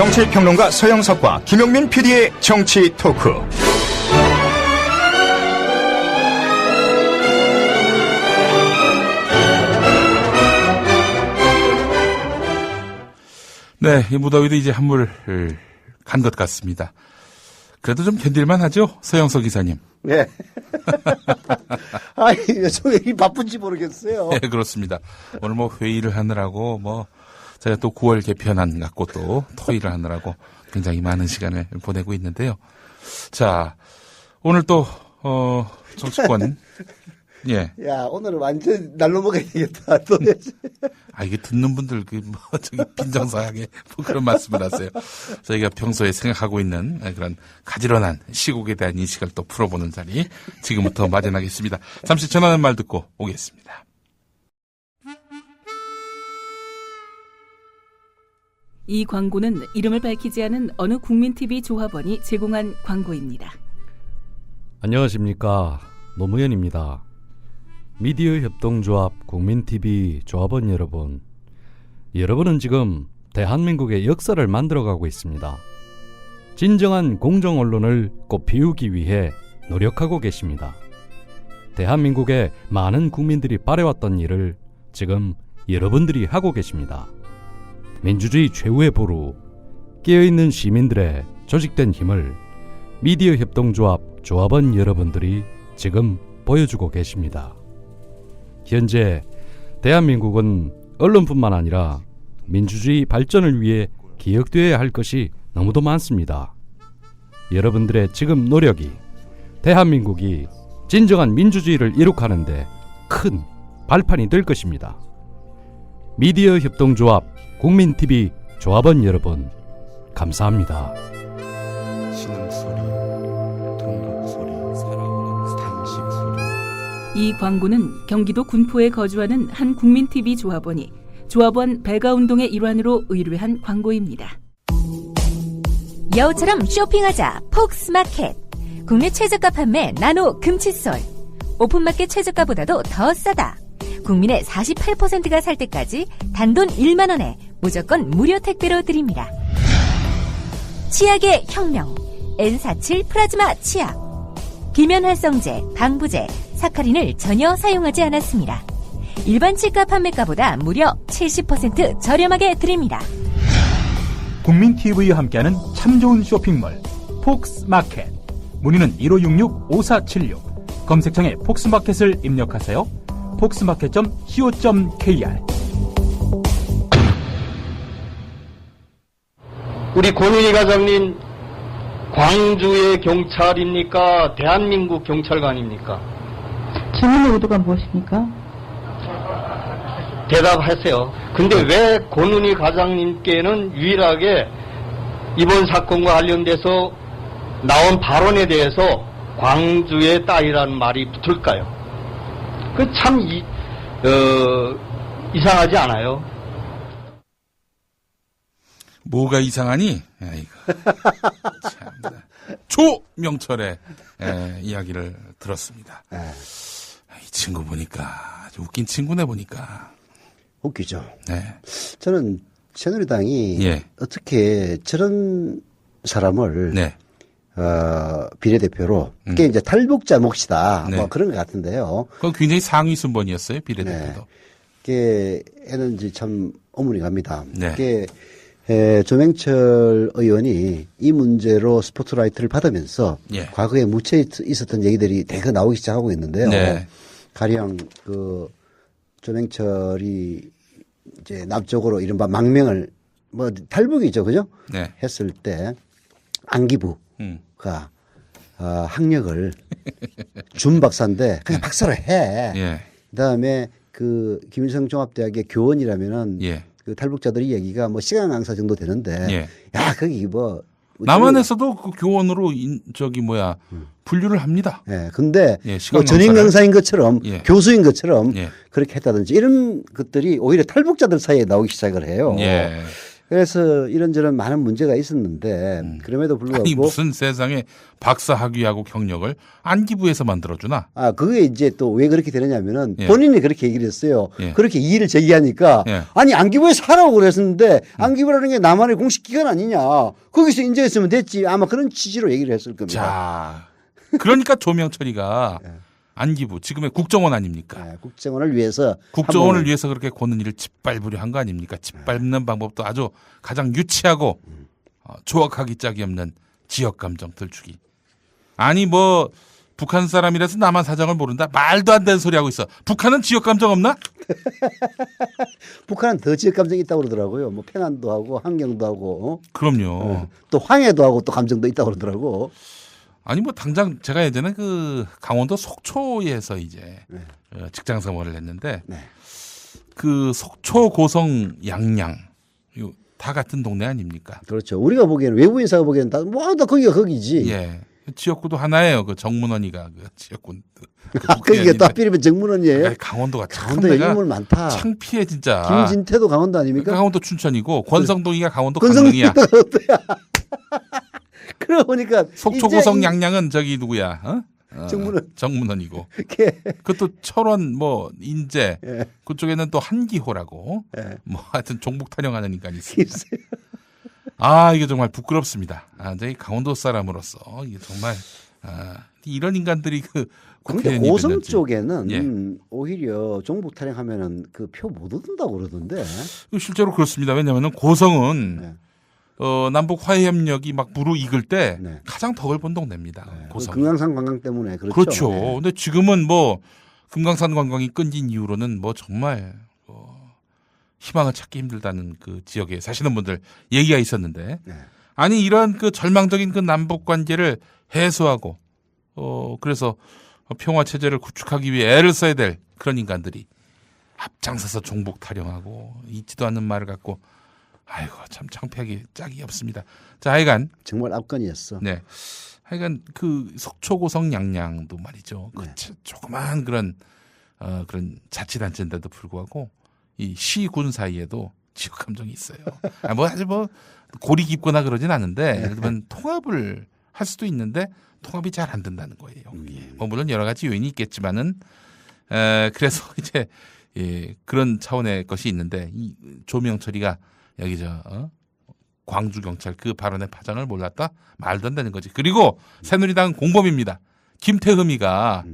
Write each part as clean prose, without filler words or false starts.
정치평론가 서영석과 김용민 PD의 정치 토크. 네, 이 무더위도 이제 한물 간 것 같습니다. 그래도 좀 견딜만 하죠? 서영석 기사님. 네. 아니, 왜 이 바쁜지 모르겠어요. 네, 그렇습니다. 오늘 뭐 회의를 하느라고 제가 또 9월 개편안 갖고 또 토의를 하느라고 굉장히 많은 시간을 보내고 있는데요. 자, 오늘 또, 정치권. 예. 야, 오늘은 완전 날로 먹어야 되겠다. 도대체. 이게 듣는 분들, 빈정상하게 그런 말씀을 하세요. 저희가 평소에 생각하고 있는 그런 가지런한 시국에 대한 인식을 또 풀어보는 자리, 지금부터 마련하겠습니다. 잠시 전하는 말 듣고 오겠습니다. 이 광고는 이름을 밝히지 않은 어느 국민TV 조합원이 제공한 광고입니다. 안녕하십니까. 노무현입니다. 미디어 협동조합 국민TV 조합원 여러분, 여러분은 지금 대한민국의 역사를 만들어가고 있습니다. 진정한 공정 언론을 꽃피우기 위해 노력하고 계십니다. 대한민국의 많은 국민들이 바래왔던 일을 지금 여러분들이 하고 계십니다. 민주주의 최후의 보루, 깨어있는 시민들의 조직된 힘을 미디어 협동조합 조합원 여러분들이 지금 보여주고 계십니다. 현재 대한민국은 언론뿐만 아니라 민주주의 발전을 위해 기억되어야 할 것이 너무도 많습니다. 여러분들의 지금 노력이 대한민국이 진정한 민주주의를 이룩하는 데 큰 발판이 될 것입니다. 미디어 협동조합 국민TV 조합원 여러분, 감사합니다. 신음소리, 동극소리, 단식소리. 이 광고는 경기도 군포에 거주하는 한 국민TV 조합원이 조합원 배가운동의 일환으로 의뢰한 광고입니다. 여우처럼 쇼핑하자 폭스마켓. 국내 최저가 판매 나노 금칫솔. 오픈마켓 최저가보다도 더 싸다. 국민의 48%가 살 때까지 단돈 1만 원에 무조건 무료 택배로 드립니다. 치약의 혁명 N47 플라즈마 치약. 기면활성제, 방부제, 사카린을 전혀 사용하지 않았습니다. 일반 치과 판매가보다 무려 70% 저렴하게 드립니다. 국민TV와 함께하는 참 좋은 쇼핑몰 폭스마켓. 문의는 1566-5476. 검색창에 폭스마켓을 입력하세요. 폭스마켓.co.kr. 우리 권은희 과장님, 광주의 경찰입니까? 대한민국 경찰관입니까? 질문의 의도가 무엇입니까? 대답하세요. 근데 왜 권은희 과장님께는 유일하게 이번 사건과 관련돼서 나온 발언에 대해서 광주의 딸이라는 말이 붙을까요? 그 참 이상하지 않아요? 뭐가 이상하니? 아이고. 참. 조명철의 이야기를 들었습니다. 이 친구 보니까 아주 웃긴 친구네 보니까. 웃기죠. 네. 저는 새누리당이 예. 어떻게 저런 사람을 네. 비례대표로 그게 이제 탈북자 몫이다. 네. 뭐 그런 것 같은데요. 그건 굉장히 상위 순번이었어요, 비례대표도. 그게 애는지 참 어머니 갑니다. 네. 그게 조명철 의원이 이 문제로 스포트라이트를 받으면서 예. 과거에 묻혀 있었던 얘기들이 대거 나오기 시작하고 있는데요. 네. 가령 조명철이 이제 납작으로 이른바 망명을 탈북이죠, 그죠? 네. 했을 때 안기부가 학력을 준 박사인데 그냥 박사를 해. 예. 그다음에 김일성 종합대학의 교원이라면은 예. 그 탈북자들이 얘기가 시간 강사 정도 되는데 예. 야 거기 남한에서도 그 교원으로 분류를 합니다. 예. 근데 예, 시간 전임 강사를. 강사인 것처럼 예. 교수인 것처럼 예. 그렇게 했다든지 이런 것들이 오히려 탈북자들 사이에 나오기 시작을 해요. 예. 그래서 이런저런 많은 문제가 있었는데 그럼에도 불구하고 아니 무슨 세상에 박사 학위하고 경력을 안기부에서 만들어주나? 그게 이제 또 왜 그렇게 되느냐면은 예. 본인이 그렇게 얘기를 했어요. 예. 그렇게 이의를 제기하니까 예. 아니 안기부에서 하라고 그랬었는데 안기부라는 게 나만의 공식 기관 아니냐. 거기서 인정했으면 됐지. 아마 그런 취지로 얘기를 했을 겁니다. 자, 그러니까 조명철이가 안기부 지금의 국정원 아닙니까? 예, 국정원을 위해서 국정원을 한번 위해서 그렇게 권은희를 짓밟으려 한 거 아닙니까? 짓밟는 방법도 아주 가장 유치하고 조악하기 짝이 없는 지역 감정 들추기. 아니 뭐 북한 사람이라서 남한 사정을 모른다? 말도 안 되는 소리 하고 있어. 북한은 지역 감정 없나? 북한은 더 지역 감정이 있다고 그러더라고요. 뭐 평안도 하고 함경도 하고 그럼요. 또 황해도 하고 또 감정도 있다고 그러더라고. 아니 뭐 당장 제가 예전에 그 강원도 속초에서 이제 직장 생활을 했는데 네. 그 속초 고성 양양 이거 다 같은 동네 아닙니까? 그렇죠. 우리가 보기에는 외부 인사가 보기에는 다 거기가 거기지. 예. 지역구도 하나예요. 그 정문원이가 그 지역구. 거기가 또 하필이면 정문원이에요. 강원도가 참 강원도 내가 인물 많다. 창피해 진짜. 김진태도 강원도 아닙니까? 강원도 춘천이고 권성동이가 강원도 강릉이야. 권성동이야. 그러고 보니까 속초 고성 양양은 저기 누구야? 정문원이고. 그것도 철원 뭐 인제 예. 그쪽에는 또 한기호라고. 예. 뭐 하여튼 종북 타령하는 인간이 있습니다. 아 이게 정말 부끄럽습니다. 저희 강원도 사람으로서 이게 정말 이런 인간들이 그 근데 고성 됐는지. 쪽에는 예. 오히려 종북 타령하면은 그 표 못 얻는다고 그러던데. 실제로 그렇습니다. 왜냐하면 고성은 네. 남북 화해협력이 막 무르익을 때 네. 가장 덕을 본 동네입니다. 네. 고성. 금강산 관광 때문에 그렇죠. 그렇죠. 네. 근데 지금은 뭐 금강산 관광이 끊긴 이후로는 뭐 정말 희망을 찾기 힘들다는 그 지역에 사시는 분들 얘기가 있었는데 네. 아니 이런 그 절망적인 그 남북 관계를 해소하고 그래서 평화 체제를 구축하기 위해 애를 써야 될 그런 인간들이 앞장서서 종북 타령하고 있지도 않는 말을 갖고 아이고 참 창피하기 짝이 없습니다. 자 하여간 정말 압권이었어. 네. 하여간 그 속초고성 양양도 말이죠. 그 조그만 그런 자치단체인데도 불구하고 이 시군 사이에도 지역 감정이 있어요. 뭐 아주 뭐 골이 깊거나 그러진 않은데 예를 들면 통합을 할 수도 있는데 통합이 잘 안 된다는 거예요. 뭐 물론 여러 가지 요인이 있겠지만은 그래서 이제 그런 차원의 것이 있는데 이 조명철이가 여기 광주 경찰 그 발언의 파장을 몰랐다 말도 안 되는 거지. 그리고 새누리당 공범입니다. 김태흠이가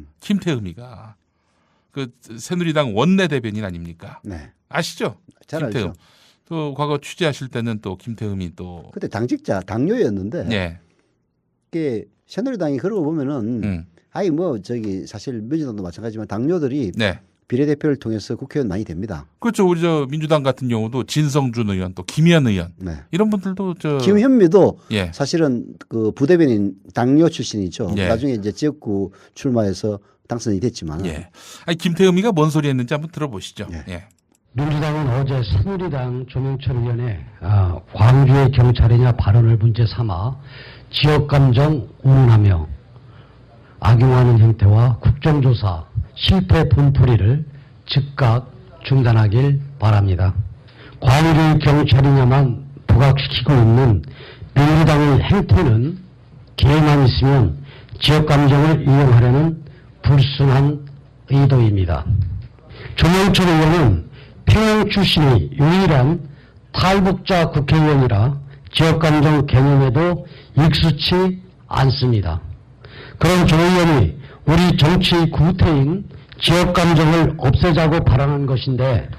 그 새누리당 원내 대변인 아닙니까? 네. 아시죠? 잘 김태흠. 알죠. 또 과거 취재하실 때는 또 김태흠이 또 그때 당직자 당뇨였는데 네. 이게 새누리당이 그러고 보면은 아니 뭐 저기 사실 민주당도 마찬가지지만 당뇨들이 네. 비례대표를 통해서 국회의원 많이 됩니다. 그렇죠. 우리 민주당 같은 경우도 진성준 의원 또 김희연 의원 네. 이런 분들도 김현미도 예. 사실은 그 부대변인 당뇨 출신이죠. 예. 나중에 이제 지역구 출마해서 당선이 됐지만. 예. 아니 김태흠이가 뭔 소리 했는지 한번 들어보시죠. 예. 예. 민주당은 어제 새누리당 조명철 의원의 광주의 경찰이냐 발언을 문제 삼아 지역감정 운운하며 악용하는 형태와 국정조사 실패 분풀이를 즉각 중단하길 바랍니다. 광주 경찰이냐만 부각시키고 있는 민주당의 행태는 기회만 있으면 지역감정을 이용하려는 불순한 의도입니다. 조명철 의원은 평양 출신의 유일한 탈북자 국회의원이라 지역감정 개념에도 익숙치 않습니다. 그런 조 의원이 우리 정치 구태인 지역감정을 없애자고 발언한 것인데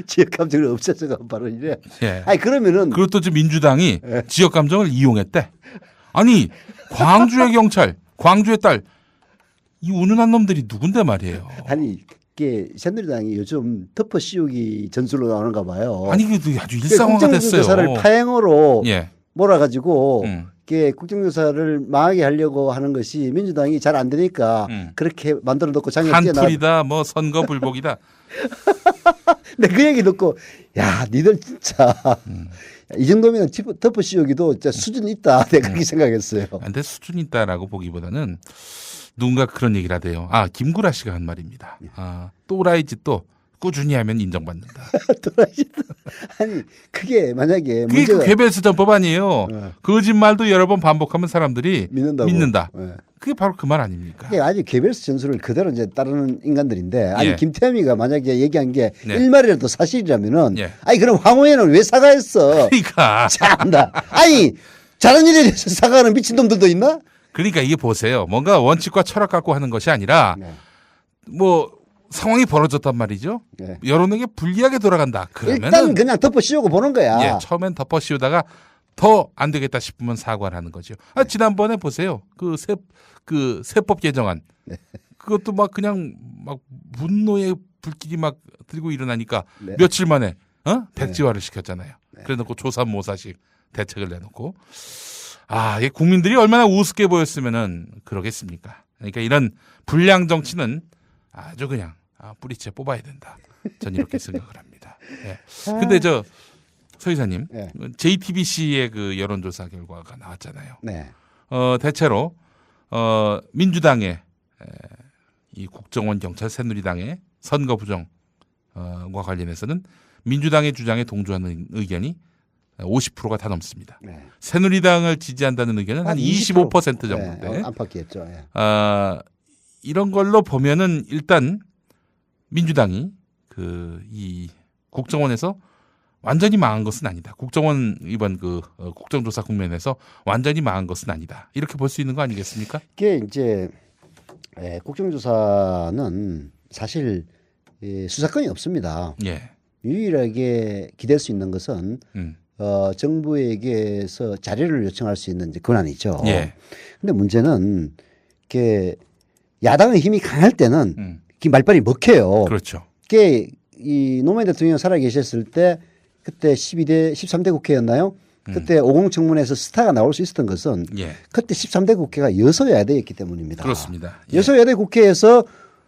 지역감정을 없애자고 발언이래. 예. 아니 그러면은 그것도 지금 민주당이 지역 감정을 이용했대. 아니 광주의 경찰, 광주의 딸 이 운운한 놈들이 누군데 말이에요. 아니 이게 새누리당이 요즘 덮어 씌우기 전술로 나오는가 봐요. 아니 이게 아주 일상화가 됐어요. 국정조사를 파행어로 예. 몰아가지고 이게 국정조사를 망하게 하려고 하는 것이 민주당이 잘 안 되니까 그렇게 만들어 놓고 장애 한풀이다, 뭐 선거 불복이다. 근데 그 얘기 듣고 야, 니들 진짜 이 정도면 덮어 씌우기도 진짜 수준이 있다. 내가 그렇게 생각했어요. 근데 수준이 있다라고 보기보다는 누군가 그런 얘기를 하대요. 김구라 씨가 한 말입니다. 또라이 짓도 꾸준히 하면 인정받는다. 아니 그게 만약에 그게 문제가 그 괴벨스 전법 아니에요. 네. 거짓말도 여러 번 반복하면 사람들이 믿는다고. 믿는다. 네. 그게 바로 그 말 아닙니까? 그게 아직 개별수 전술을 그대로 이제 따르는 인간들인데 아니 예. 김태흠이가 만약에 얘기한 게 네. 일말이라도 사실이라면은 예. 아니 그럼 황후에는 왜 사과했어? 그러니까 참나. 아니 잘한 일에 대해서 사과하는 미친놈들도 있나? 그러니까 이게 보세요. 뭔가 원칙과 철학 갖고 하는 것이 아니라 네. 뭐 상황이 벌어졌단 말이죠. 네. 여론에게 불리하게 돌아간다. 일단 그러면은 그냥 덮어 씌우고 보는 거야. 예, 처음엔 덮어 씌우다가 더 안 되겠다 싶으면 사과를 하는 거죠. 지난번에 보세요. 그 세법 개정안. 네. 그것도 막 그냥 막 분노의 불길이 막 들고 일어나니까 네. 며칠 만에 백지화를 시켰잖아요. 그래 놓고 조삼모사식 대책을 내놓고 이게 국민들이 얼마나 우습게 보였으면은 그러겠습니까? 그러니까 이런 불량 정치는 아주 그냥 뿌리채 뽑아야 된다. 전 이렇게 생각을 합니다. 예. 근데 서 이사님, 네. JTBC의 그 여론조사 결과가 나왔잖아요. 네. 대체로 민주당의 이 국정원 경찰 새누리당의 선거 부정과 관련해서는 민주당의 주장에 동조하는 의견이 50%가 다 넘습니다. 네. 새누리당을 지지한다는 의견은 한 25% 정도인데 네. 안팎이었죠. 예. 이런 걸로 보면은 일단 민주당이 이 국정원에서 완전히 망한 것은 아니다. 국정원 이번 국정조사 국면에서 완전히 망한 것은 아니다. 이렇게 볼 수 있는 거 아니겠습니까? 이게 이제 국정조사는 사실 수사권이 없습니다. 예. 유일하게 기댈 수 있는 것은 정부에게서 자료를 요청할 수 있는 이제 권한이죠. 예. 근데 문제는 이게 야당의 힘이 강할 때는 그 말빨이 먹혀요. 그렇죠. 그게 이 노무현 대통령 살아 계셨을 때 그때 13대 국회였나요? 그때 50 청문회에서 스타가 나올 수 있었던 것은 예. 그때 13대 국회가 여소야대였기 때문입니다. 그렇습니다. 예. 여소야대 국회에서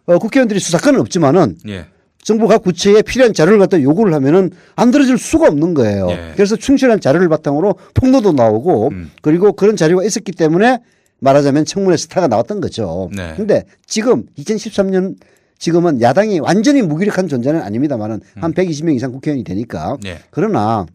국회의원들이 수사권은 없지만은 예. 정부가 구체에 필요한 자료를 갖다 요구를 하면은 안 들어줄 수가 없는 거예요. 예. 그래서 충실한 자료를 바탕으로 폭로도 나오고 그리고 그런 자료가 있었기 때문에 말하자면 청문회 스타가 나왔던 거죠. 네. 근데 지금 2013년 지금은 야당이 완전히 무기력한 존재는 아닙니다만은 한 120명 이상 국회의원이 되니까 예. 그러나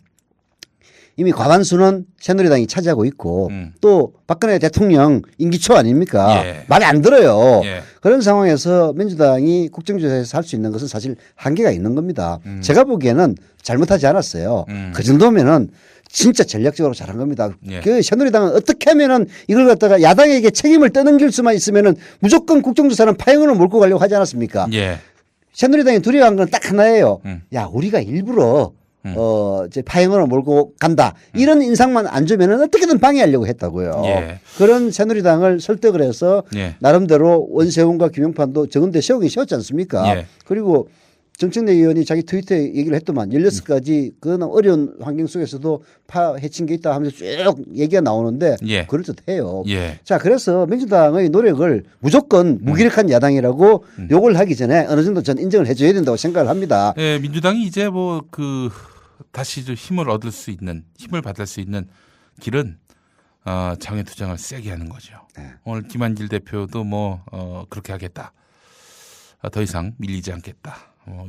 이미 과반수는 새누리당이 차지하고 있고 또 박근혜 대통령 임기 초 아닙니까? 예. 말이 안 들어요. 예. 그런 상황에서 민주당이 국정조사에서 할 수 있는 것은 사실 한계가 있는 겁니다. 제가 보기에는 잘못하지 않았어요. 그 정도면은 진짜 전략적으로 잘한 겁니다. 예. 그 새누리당은 어떻게 하면은 이걸 갖다가 야당에게 책임을 떠넘길 수만 있으면은 무조건 국정조사는 파행으로 몰고 가려고 하지 않았습니까? 예. 새누리당이 두려워한 건 딱 하나예요. 야, 우리가 일부러 이제 파행으로 몰고 간다. 이런 인상만 안 주면은 어떻게든 방해하려고 했다고요. 예. 그런 새누리당을 설득을 해서 예. 나름대로 원세훈과 김용판도 적은데 세우긴 세웠지 않습니까? 예. 그리고 정청래 의원이 자기 트위터에 얘기를 했더만 16가지 그런 어려운 환경 속에서도 해친 게 있다 하면서 쭉 얘기가 나오는데 예. 그럴듯해요. 예. 자, 그래서 민주당의 노력을 무조건 무기력한 야당이라고 욕을 하기 전에 어느 정도 전 인정을 해줘야 된다고 생각을 합니다. 예, 민주당이 이제 다시 좀 힘을 얻을 수 있는, 힘을 받을 수 있는 길은 장외 투쟁을 세게 하는 거죠. 네. 오늘 김한길 대표도 그렇게 하겠다. 더 이상 밀리지 않겠다.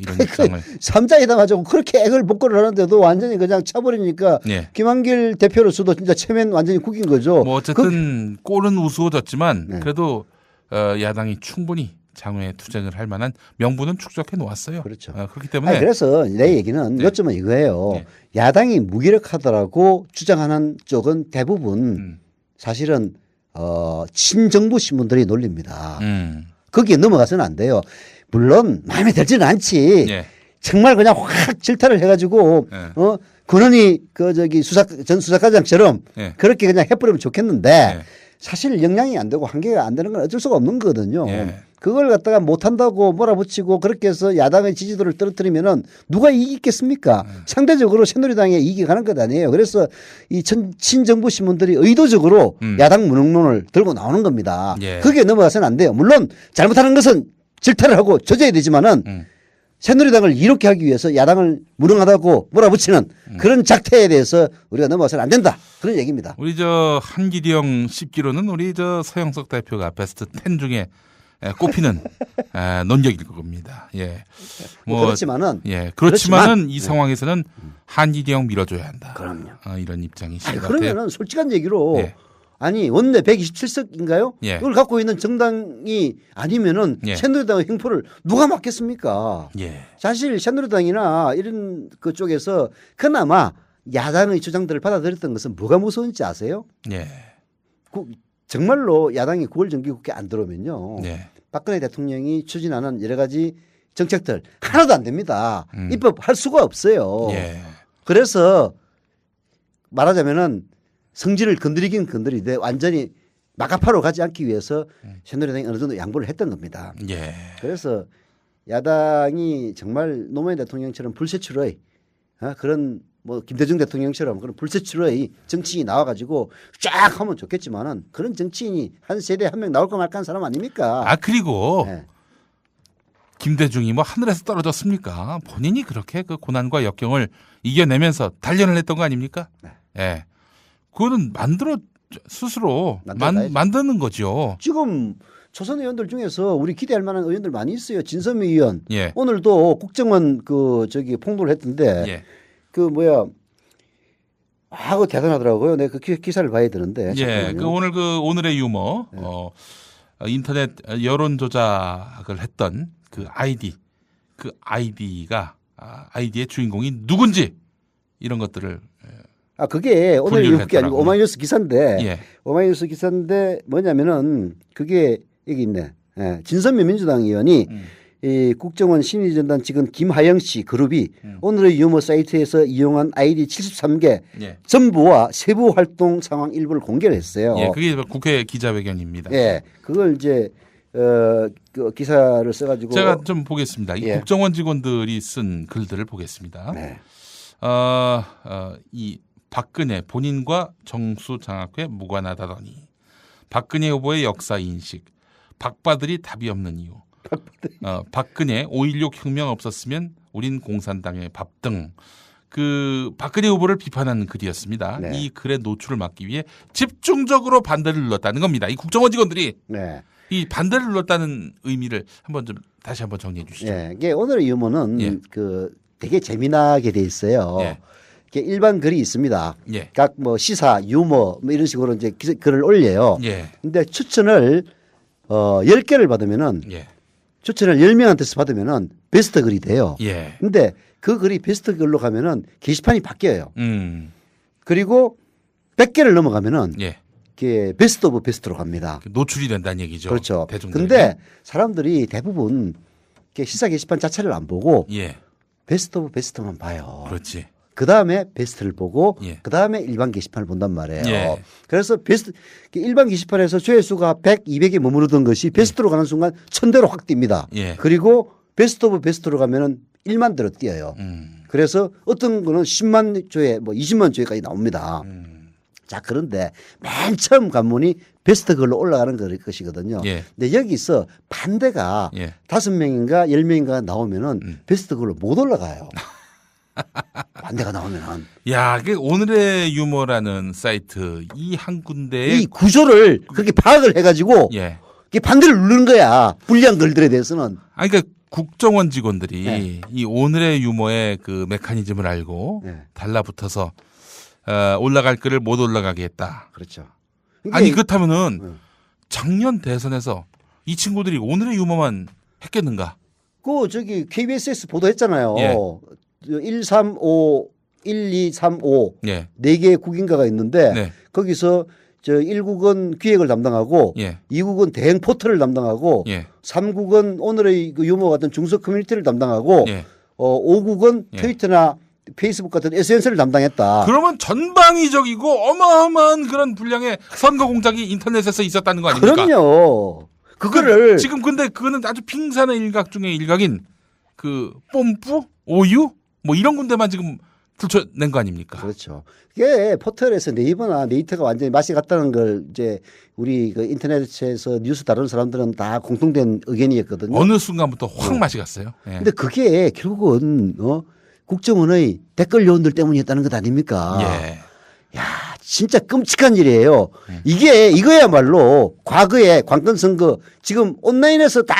이런 입장을. 삼자회담 하자고 그렇게 액을 복구를 하는데도 완전히 그냥 차버리니까 예. 김한길 대표로서도 진짜 체면 완전히 구긴 거죠. 어쨌든 꼴은 우스워졌지만 네. 그래도 야당이 충분히 장외 투쟁을 할 만한 명분은 축적해 놓았어요. 그렇죠. 그렇기 때문에 아니, 그래서 내 얘기는 네. 요점은 이거예요. 네. 야당이 무기력하다라고 주장하는 쪽은 대부분 사실은 친정부 신문들이 논립니다. 거기에 넘어가서는 안 돼요. 물론 마음에 들지는 않지. 예. 정말 그냥 확 질타를 해가지고 예. 권은희 전 수사과장처럼 예. 그렇게 그냥 해버리면 좋겠는데 예. 사실 역량이 안 되고 한계가 안 되는 건 어쩔 수가 없는 거거든요. 예. 그걸 갖다가 못한다고 몰아붙이고 그렇게 해서 야당의 지지도를 떨어뜨리면은 누가 이기겠습니까? 상대적으로 새누리당에 이익이 가는 것 아니에요. 그래서 이 친정부 신문들이 의도적으로 야당 무능론을 들고 나오는 겁니다. 예. 거기에 넘어가서는 안 돼요. 물론 잘못하는 것은 질타를 하고 조져야 되지만은 새누리당을 이렇게 하기 위해서 야당을 무능하다고 몰아붙이는 그런 작태에 대해서 우리가 넘어가서는 안 된다. 그런 얘기입니다. 우리 한기령 10기로는 우리 서영석 대표가 베스트 10 중에 꼽히는 논객일 겁니다. 예. 그렇지만은 그렇지만은 이 상황에서는 한일이형 밀어줘야 한다. 그럼요. 이런 입장이신 것 같아요. 그러면은 솔직한 얘기로 아니 원내 127석인가요? 이걸 갖고 있는 정당이 아니면은 새누리당의 행포를 누가 막겠습니까? 사실 새누리당이나 이런 그쪽에서 그나마 야당의 주장들을 받아들였던 것은 뭐가 무서운지 아세요? 정말로 야당이 9월 정기국회 안 들어오면요. 박근혜 대통령이 추진하는 여러 가지 정책들 하나도 안 됩니다. 입법할 수가 없어요. 그래서 말하자면은 성질을 건드리긴 건드리되 완전히 막아파로 가지 않기 위해서 새누리당이 어느 정도 양보를 했던 겁니다. 그래서 야당이 정말 노무현 대통령처럼 불세출의 그런 뭐 김대중 대통령처럼 그런 불세출의 정치인이 나와가지고 쫙 하면 좋겠지만은 그런 정치인이 한 세대에 한 명 나올까 말까 한 사람 아닙니까? 그리고 김대중이 뭐 하늘에서 떨어졌습니까? 본인이 그렇게 그 고난과 역경을 이겨내면서 단련을 했던 거 아닙니까? 그거는 스스로 만드는 거죠. 지금 초선 의원들 중에서 우리 기대할 만한 의원들 많이 있어요. 진섬희 의원. 오늘도 국정원 폭로를 했던데 그거 대단하더라고요. 내가 그 기사를 봐야 되는데. 오늘 오늘의 유머 인터넷 여론 조작을 했던 그 아이디의 주인공이 누군지 이런 것들을 그게 오늘 유국이 아니고 오마이뉴스 기사인데 오마이뉴스 기사인데 뭐냐면은 그게 여기 있네. 진선미 민주당 의원이 이 국정원 심의전단 직원 김하영 씨 그룹이 오늘의 유머 사이트에서 이용한 아이디 73개 전부와 세부 활동 상황 일부를 공개를 했어요. 그게 국회 기자회견입니다. 그걸 이제 그 기사를 써가지고 제가 좀 보겠습니다. 이 국정원 직원들이 쓴 글들을 보겠습니다. 이 박근혜 본인과 정수장학회 무관하다더니 박근혜 후보의 역사 인식, 박바들이 답이 없는 이유, 박근혜 5.16 혁명 없었으면 우린 공산당의 밥 등 그 박근혜 후보를 비판하는 글이었습니다. 이 글의 노출을 막기 위해 집중적으로 반대를 눌렀다는 겁니다. 이 국정원 직원들이 이 반대를 눌렀다는 의미를 다시 한번 정리해 주시죠. 이게 오늘의 유머는 되게 재미나게 돼 있어요. 일반 글이 있습니다. 각 뭐 시사, 유머 뭐 이런 식으로 이제 글을 올려요. 근데 추천을 10개를 받으면은 추천을 10명한테서 받으면은 베스트 글이 돼요. 근데 그 글이 베스트 글로 가면은 게시판이 바뀌어요. 그리고 100개를 넘어가면은 베스트 오브 베스트로 갑니다. 노출이 된다는 얘기죠. 그렇죠. 근데 사람들이 대부분 시사 게시판 자체를 안 보고 베스트 오브 베스트만 봐요. 그렇지. 그 다음에 베스트를 보고 그 다음에 일반 게시판을 본단 말이에요. 그래서 일반 게시판에서 조회수가 100, 200에 머무르던 것이 베스트로 가는 순간 1000대로 확 뜁니다. 그리고 베스트 오브 베스트로 가면은 1만 대로 뛰어요. 그래서 어떤 거는 10만 조회, 뭐 20만 조회까지 나옵니다. 자, 그런데 맨 처음 관문이 베스트 글로 올라가는 것이거든요. 근데 여기서 반대가 5명인가 10명인가 나오면은 베스트 글로 못 올라가요. 반대가 나오면. 그 오늘의 유머라는 사이트 이 한 군데에 이 구조를 그렇게 파악을 해가지고 반대를 누르는 거야. 불리한 글들에 대해서는. 그러니까 국정원 직원들이 이 오늘의 유머의 그 메커니즘을 알고 달라붙어서 올라갈 글을 못 올라가게 했다. 그렇죠. 그렇다면은 작년 대선에서 이 친구들이 오늘의 유머만 했겠는가? KBS에서 보도했잖아요. 135, 1235 4개의 국인가가 있는데 거기서 1국은 기획을 담당하고 2국은 대행 포털을 담당하고 3국은 오늘의 그 유머 같은 중소 커뮤니티를 담당하고 5국은 트위터나 페이스북 같은 SNS를 담당했다. 그러면 전방위적이고 어마어마한 그런 분량의 선거 공작이 인터넷에서 있었다는 거 아닙니까? 그럼요. 그거를 지금 근데 그거는 아주 빙산의 일각 중의 일각인 그 뽐뿌, 오유 뭐 이런 군데만 지금 들춰낸 거 아닙니까? 그렇죠. 이게 포털에서 네이버나 네이터가 완전히 맛이 갔다는 걸 이제 우리 그 인터넷에서 뉴스 다루는 사람들은 다 공통된 의견이었거든요. 어느 순간부터 확 맛이 갔어요. 근데 그게 결국은 국정원의 댓글 요원들 때문이었다는 것 아닙니까? 야, 진짜 끔찍한 일이에요. 이거야말로 과거에 관건 선거 지금 온라인에서 다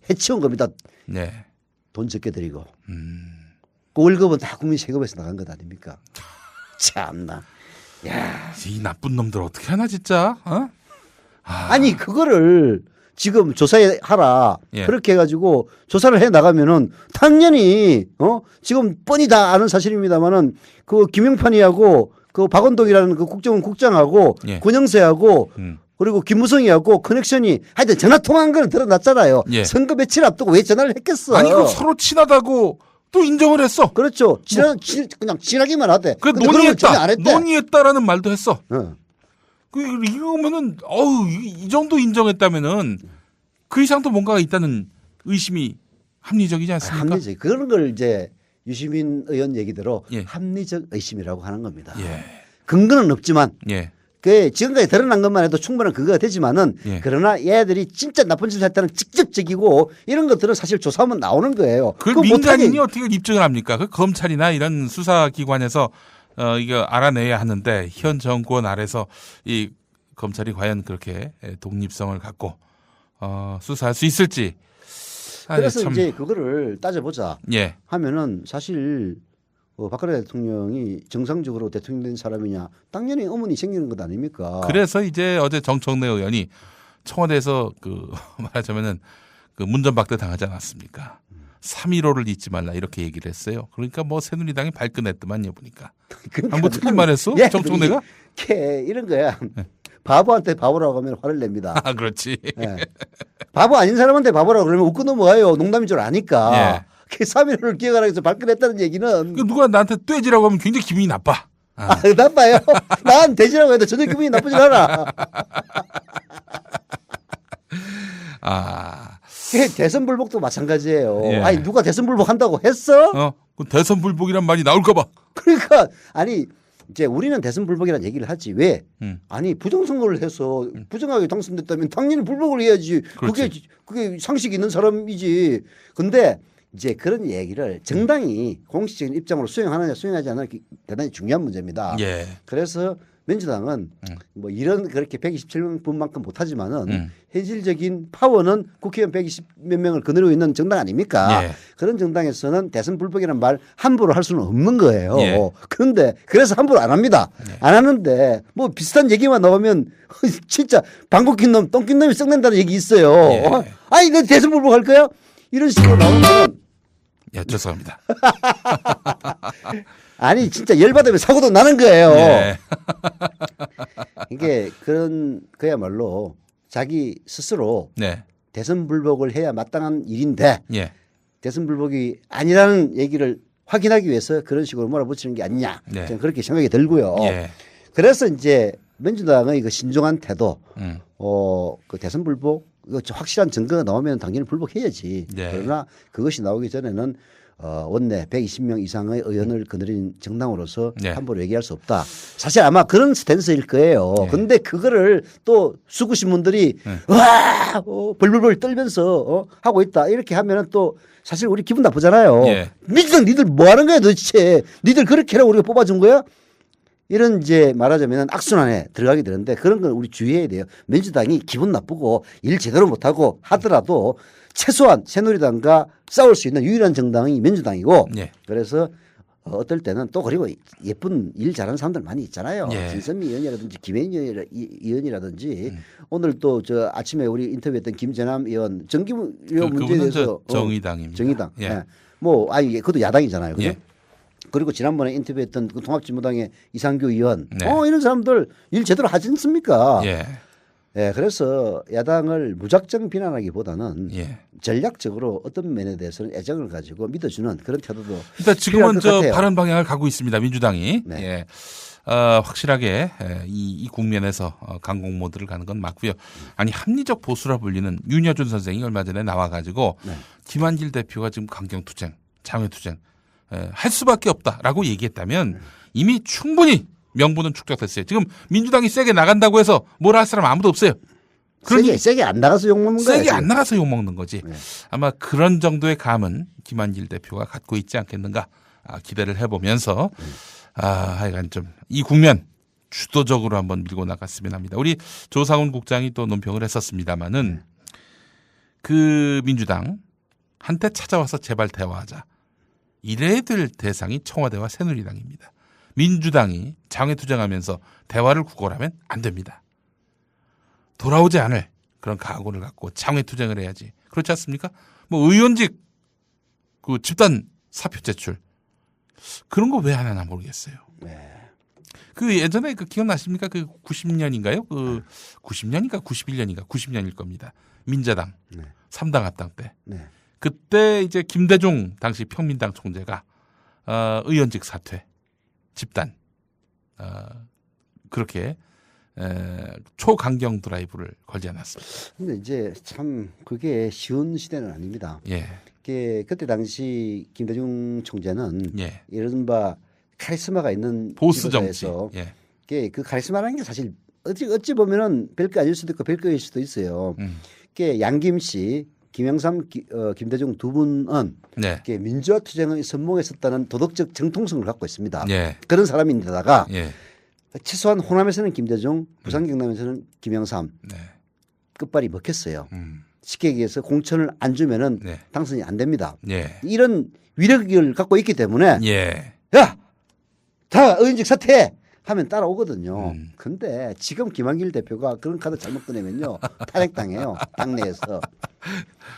해치운 겁니다. 네. 돈 적게 드리고 그 월급은 다 국민 세금에서 나간 것 아닙니까? 참나. 야, 이 나쁜 놈들 어떻게 하나 진짜? 어? 아니 그거를 지금 조사하라 예. 그렇게 해가지고 조사를 해 나가면은 당연히 지금 뻔히 다 아는 사실입니다만은 그 김용판이하고 그 박원동이라는 그 국정원 국장하고 예. 권영세하고 그리고 김무성이하고 커넥션이 하여튼 전화 통화한 거는 드러났잖아요. 예. 선거 며칠 앞두고 왜 전화를 했겠어? 아니 그 서로 친하다고 또 인정을 했어. 그렇죠. 그냥 친하기만 하대. 그 근데 그런 건 전혀 안 했대. 논의했다라는 말도 했어. 어. 이거면은 이 정도 인정했다면은 그 이상도 뭔가가 있다는 의심이 합리적이지 않습니까? 합리적. 그런 걸 이제 유시민 의원 얘기대로 예. 합리적 의심이라고 하는 겁니다. 예. 근거는 없지만 예. 그 지금까지 드러난 것만 해도 충분한 근거가 되지만은 예. 그러나 얘들이 진짜 나쁜 짓을 했다는 직접적이고 이런 것들은 사실 조사하면 나오는 거예요. 그걸 민간인이 어떻게 입증을 합니까? 그 검찰이나 이런 수사기관에서 이거 알아내야 하는데 현 정권 아래서 이 검찰이 과연 그렇게 독립성을 갖고 수사할 수 있을지. 그래서 참. 이제 그거를 따져보자 예. 하면은 사실 박근혜 대통령이 정상적으로 대통령 된 사람이냐 당연히 의문이 생기는 것 아닙니까? 그래서 이제 어제 정청래 의원이 청와대에서 말하자면은 그 문전박대 당하지 않았습니까? 3.15를 잊지 말라 이렇게 얘기를 했어요. 그러니까 뭐 새누리당이 발끈했더만요 보니까. 그러니까 뭐 틀린 말 했어? 정청래가? 이런 거야. 바보한테 바보라고 하면 화를 냅니다. 아, 그렇지. 예. 바보 아닌 사람한테 바보라고 그러면 웃고 넘어가요. 농담인 줄 아니까. 예. 그 3.15를 기억하라 해서 발끈했다는 얘기는. 누가 나한테 떼지라고 하면 굉장히 기분이 나빠. 나빠요. 난 돼지라고 해도 전혀 기분이 나쁘진 않아. 대선 불복도 마찬가지예요. 예. 아니 누가 대선 불복 한다고 했어? 그 대선 불복이란 말이 나올까봐. 그러니까 아니 이제 우리는 대선 불복이라는 얘기를 하지 왜? 아니 부정선거를 해서 부정하게 당선됐다면 당연히 불복을 해야지. 그게 상식 있는 사람이지. 근데 이제 그런 얘기를 정당이 공식적인 입장으로 수용하느냐 수용하지 않느냐 대단히 중요한 문제입니다. 예. 그래서 민주당은 뭐 이런 그렇게 127명뿐만큼 못하지만은 현실적인 파워는 국회의원 120 몇 명을 거느리고 있는 정당 아닙니까? 예. 그런 정당에서는 대선 불복이라는 말 함부로 할 수는 없는 거예요. 예. 그런데 그래서 함부로 안 합니다. 안 하는데 뭐 비슷한 얘기만 나오면 진짜 방귀 낀 놈, 똥 낀 놈이 썩낸다는 얘기 있어요. 예. 아니 너 대선 불복 할 거야? 이런 식으로 나오면 야, 죄송합니다. 아니 진짜 열받으면 사고도 나는 거예요. 예. 이게 그야말로 자기 스스로 네. 대선 불복을 해야 마땅한 일인데 예. 대선 불복이 아니라는 얘기를 확인하기 위해서 그런 식으로 몰아붙이는 게 아니냐. 네. 저는 그렇게 생각이 들고요. 예. 그래서 이제 민주당의 그 신중한 태도, 그 대선 불복 확실한 증거가 나오면 당연히 불복해야지. 네. 그러나 그것이 나오기 전에는 원내 120명 이상의 의원을 거느린 정당으로서 네. 함부로 얘기할 수 없다. 사실 아마 그런 스탠스일 거예요. 네. 근데 그거를 또 수구신분들이 와 벌벌벌 떨면서 하고 있다. 이렇게 하면은 또 사실 우리 기분 나쁘잖아요. 예. 민주당 니들 뭐 하는 거야 도대체. 니들 그렇게 하라고 우리가 뽑아준 거야? 이런 이제 말하자면 악순환에 들어가게 되는데 그런 건 우리 주의해야 돼요. 민주당이 기분 나쁘고 일 제대로 못하고 하더라도 최소한 새누리당과 싸울 수 있는 유일한 정당이 민주당이고 예. 그래서 어떨 때는 또 그리고 예쁜 일 잘하는 사람들 많이 있잖아요. 예. 진선미 의원이라든지 김혜인 의원이라든지 오늘 또 저 아침에 우리 인터뷰했던 김재남 의원 정기문 의원 문제에 대해서 정의당입니다. 정의당. 예. 예. 뭐 아니 그것도 야당이잖아요. 그죠? 예. 그리고 지난번에 인터뷰했던 그 통합진보당의 이상규 의원, 네. 이런 사람들 일 제대로 하지 않습니까? 예. 예, 그래서 야당을 무작정 비난하기보다는 예. 전략적으로 어떤 면에 대해서는 애정을 가지고 믿어주는 그런 태도도 일단 지금은 필요할 것 같아요. 바른 방향을 가고 있습니다. 민주당이. 네. 예. 확실하게 이 국면에서 강공 모드를 가는 건 맞고요. 아니 합리적 보수라 불리는 윤여준 선생이 얼마 전에 나와가지고 네. 김한길 대표가 지금 강경투쟁, 장외투쟁 할 수밖에 없다라고 얘기했다면 이미 충분히 명분은 축적됐어요. 지금 민주당이 세게 나간다고 해서 뭘 할 사람 아무도 없어요. 세게 안 나가서 욕먹는 거예요. 세게 안 나가서 욕먹는 거지. 네. 아마 그런 정도의 감은 김한길 대표가 갖고 있지 않겠는가 기대를 해보면서 하여간 좀 이 국면 주도적으로 한번 밀고 나갔으면 합니다. 우리 조상훈 국장이 또 논평을 했었습니다마는 그 민주당 한테 찾아와서 제발 대화하자. 이래야 될 대상이 청와대와 새누리당입니다. 민주당이 장외투쟁하면서 대화를 구걸하면 안 됩니다. 돌아오지 않을 그런 각오를 갖고 장외투쟁을 해야지. 그렇지 않습니까? 뭐 의원직 그 집단 사표 제출 그런 거 왜 안 하나 모르겠어요. 그 예전에 그 기억나십니까? 그 90년인가요? 그 90년인가 91년인가 90년일 겁니다. 민자당 3당 합당 때. 그때 이제 김대중 당시 평민당 총재가 의원직 사퇴 집단 그렇게 초강경 드라이브를 걸지 않았습니다. 근데 이제 참 그게 쉬운 시대는 아닙니다. 예. 그때 당시 김대중 총재는 예. 이른바 카리스마가 있는 보수 정치. 지도자에서 예. 그 카리스마라는 게 사실 어찌 보면은 별거 아닐 수도 있고 별거일 수도 있어요. 양김씨, 김영삼, 김대중 두 분은 네. 민주화 투쟁의 선봉에 섰다는 도덕적 정통성을 갖고 있습니다. 예. 그런 사람인데다가 예. 최소한 호남에서는 김대중, 부산 경남에서는 김영삼 네. 끝발이 먹혔어요. 쉽게 얘기해서 공천을 안 주면은 당선이 안 됩니다. 예. 이런 위력을 갖고 있기 때문에 예. 야, 다 의원직 사퇴해 하면 따라오거든요. 근데 지금 김한길 대표가 그런 카드 잘못 꺼내면요 탄핵당해요. 당내에서.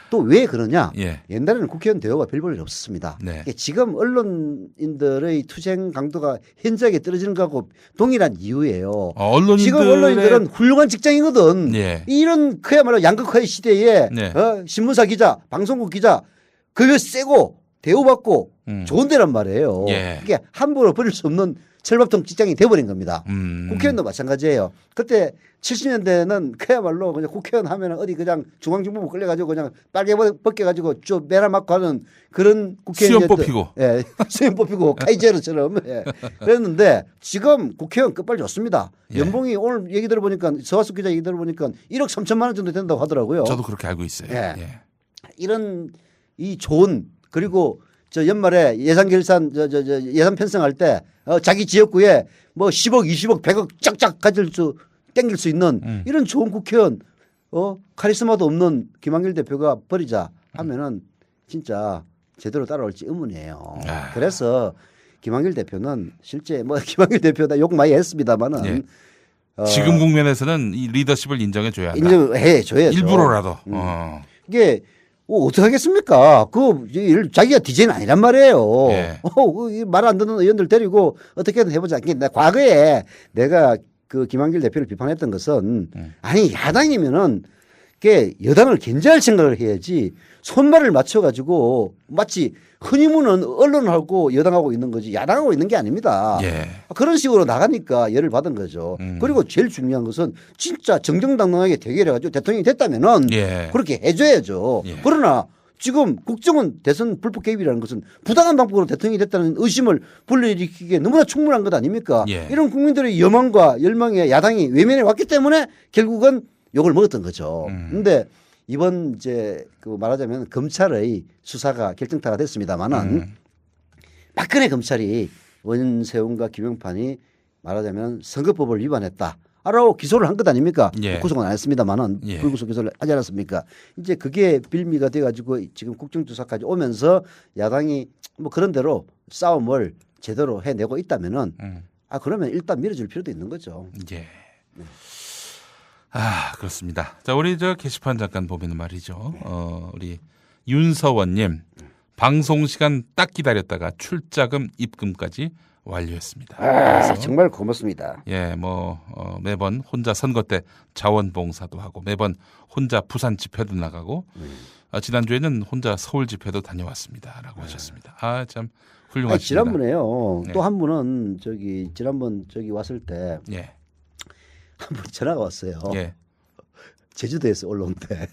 또 왜 그러냐? 옛날에는 국회의원 대우가 별 볼 일 없었습니다. 지금 언론인들의 투쟁 강도가 현저하게 떨어지는 거하고 동일한 이유예요. 지금 언론인들은 훌륭한 직장이거든. 이런 그야말로 양극화의 시대에 신문사 기자, 방송국 기자 그거 세고 대우받고 좋은 데란 말이에요. 이게 함부로 버릴 수 없는 철밥통 직장이 돼버린 겁니다. 국회의원도 마찬가지예요. 그때 70년대는 그야말로 그냥 국회의원 하면은 어디 그냥 중앙정보부 끌려가지고 그냥 빨개 벗겨가지고 쭉 매라 맞고 하는 그런 국회의원. 수염 뽑히고. 예, 수염 뽑히고 카이제르처럼. 예. 그랬는데 지금 국회의원 끝발 좋습니다. 연봉이 오늘 얘기 들어보니까 서화숙 기자 얘기 들어보니까 1억 3천만 원 정도 된다고 하더라고요. 저도 그렇게 알고 있어요. 이런 이 좋은 그리고 저 연말에 예산 결산 예산 편성할 때 자기 지역구에 뭐 10억, 20억, 100억 쫙쫙 땡길 수 있는 이런 좋은 국회의원 카리스마도 없는 김한길 대표가 버리자 하면은 진짜 제대로 따라올지 의문이에요. 그래서 김한길 대표는 실제 뭐 김한길 대표다 욕 많이 했습니다만은 지금 국면에서는 이 리더십을 인정해줘야 한다. 인정해 줘야죠. 일부러라도. 이게 어떻게 하겠습니까? 자기가 디제이는 아니란 말이에요. 말 안 듣는 의원들 데리고 어떻게든 해보자. 과거에 내가 그 김한길 대표를 비판했던 것은 아니 야당이면은 여당을 견제할 생각을 해야지 손발을 맞춰가지고 마치 흔히문은 언론하고 여당하고 있는 거지 야당하고 있는 게 아닙니다. 그런 식으로 나가니까 열을 받은 거죠. 그리고 제일 중요한 것은 진짜 정정당당하게 대결해가지고 대통령이 됐다면은 그렇게 해줘야죠. 그러나 지금 국정원 대선 불법 개입이라는 것은 부당한 방법으로 대통령이 됐다는 의심을 불러일으키기에 너무나 충분한 것 아닙니까? 이런 국민들의 여망과 열망에 야당이 외면해 왔기 때문에 결국은 욕을 먹었던 거죠. 근데 이번 이제 그 말하자면 검찰의 수사가 결정타가 됐습니다만은 박근혜 검찰이 원세훈과 김용판이 말하자면 선거법을 위반했다. 라고 기소를 한 것 아닙니까? 구속은 안 했습니다만은 불구속 기소를 하지 않았습니까? 이제 그게 빌미가 돼가지고 지금 국정조사까지 오면서 야당이 뭐 그런 대로 싸움을 제대로 해내고 있다면은 그러면 일단 밀어줄 필요도 있는 거죠. 그렇습니다. 자, 우리 저 게시판 잠깐 보면 말이죠. 우리 윤서원님 방송 시간 딱 기다렸다가 출자금 입금까지 완료했습니다. 정말 고맙습니다. 매번 혼자 선거 때 자원봉사도 하고 매번 혼자 부산 집회도 나가고 지난주에는 혼자 서울 집회도 다녀왔습니다라고 하셨습니다. 참 훌륭하십니다. 지난번에요. 또 한 분은 지난번 왔을 때 한 분 전화가 왔어요. 제주도에서 올라온대.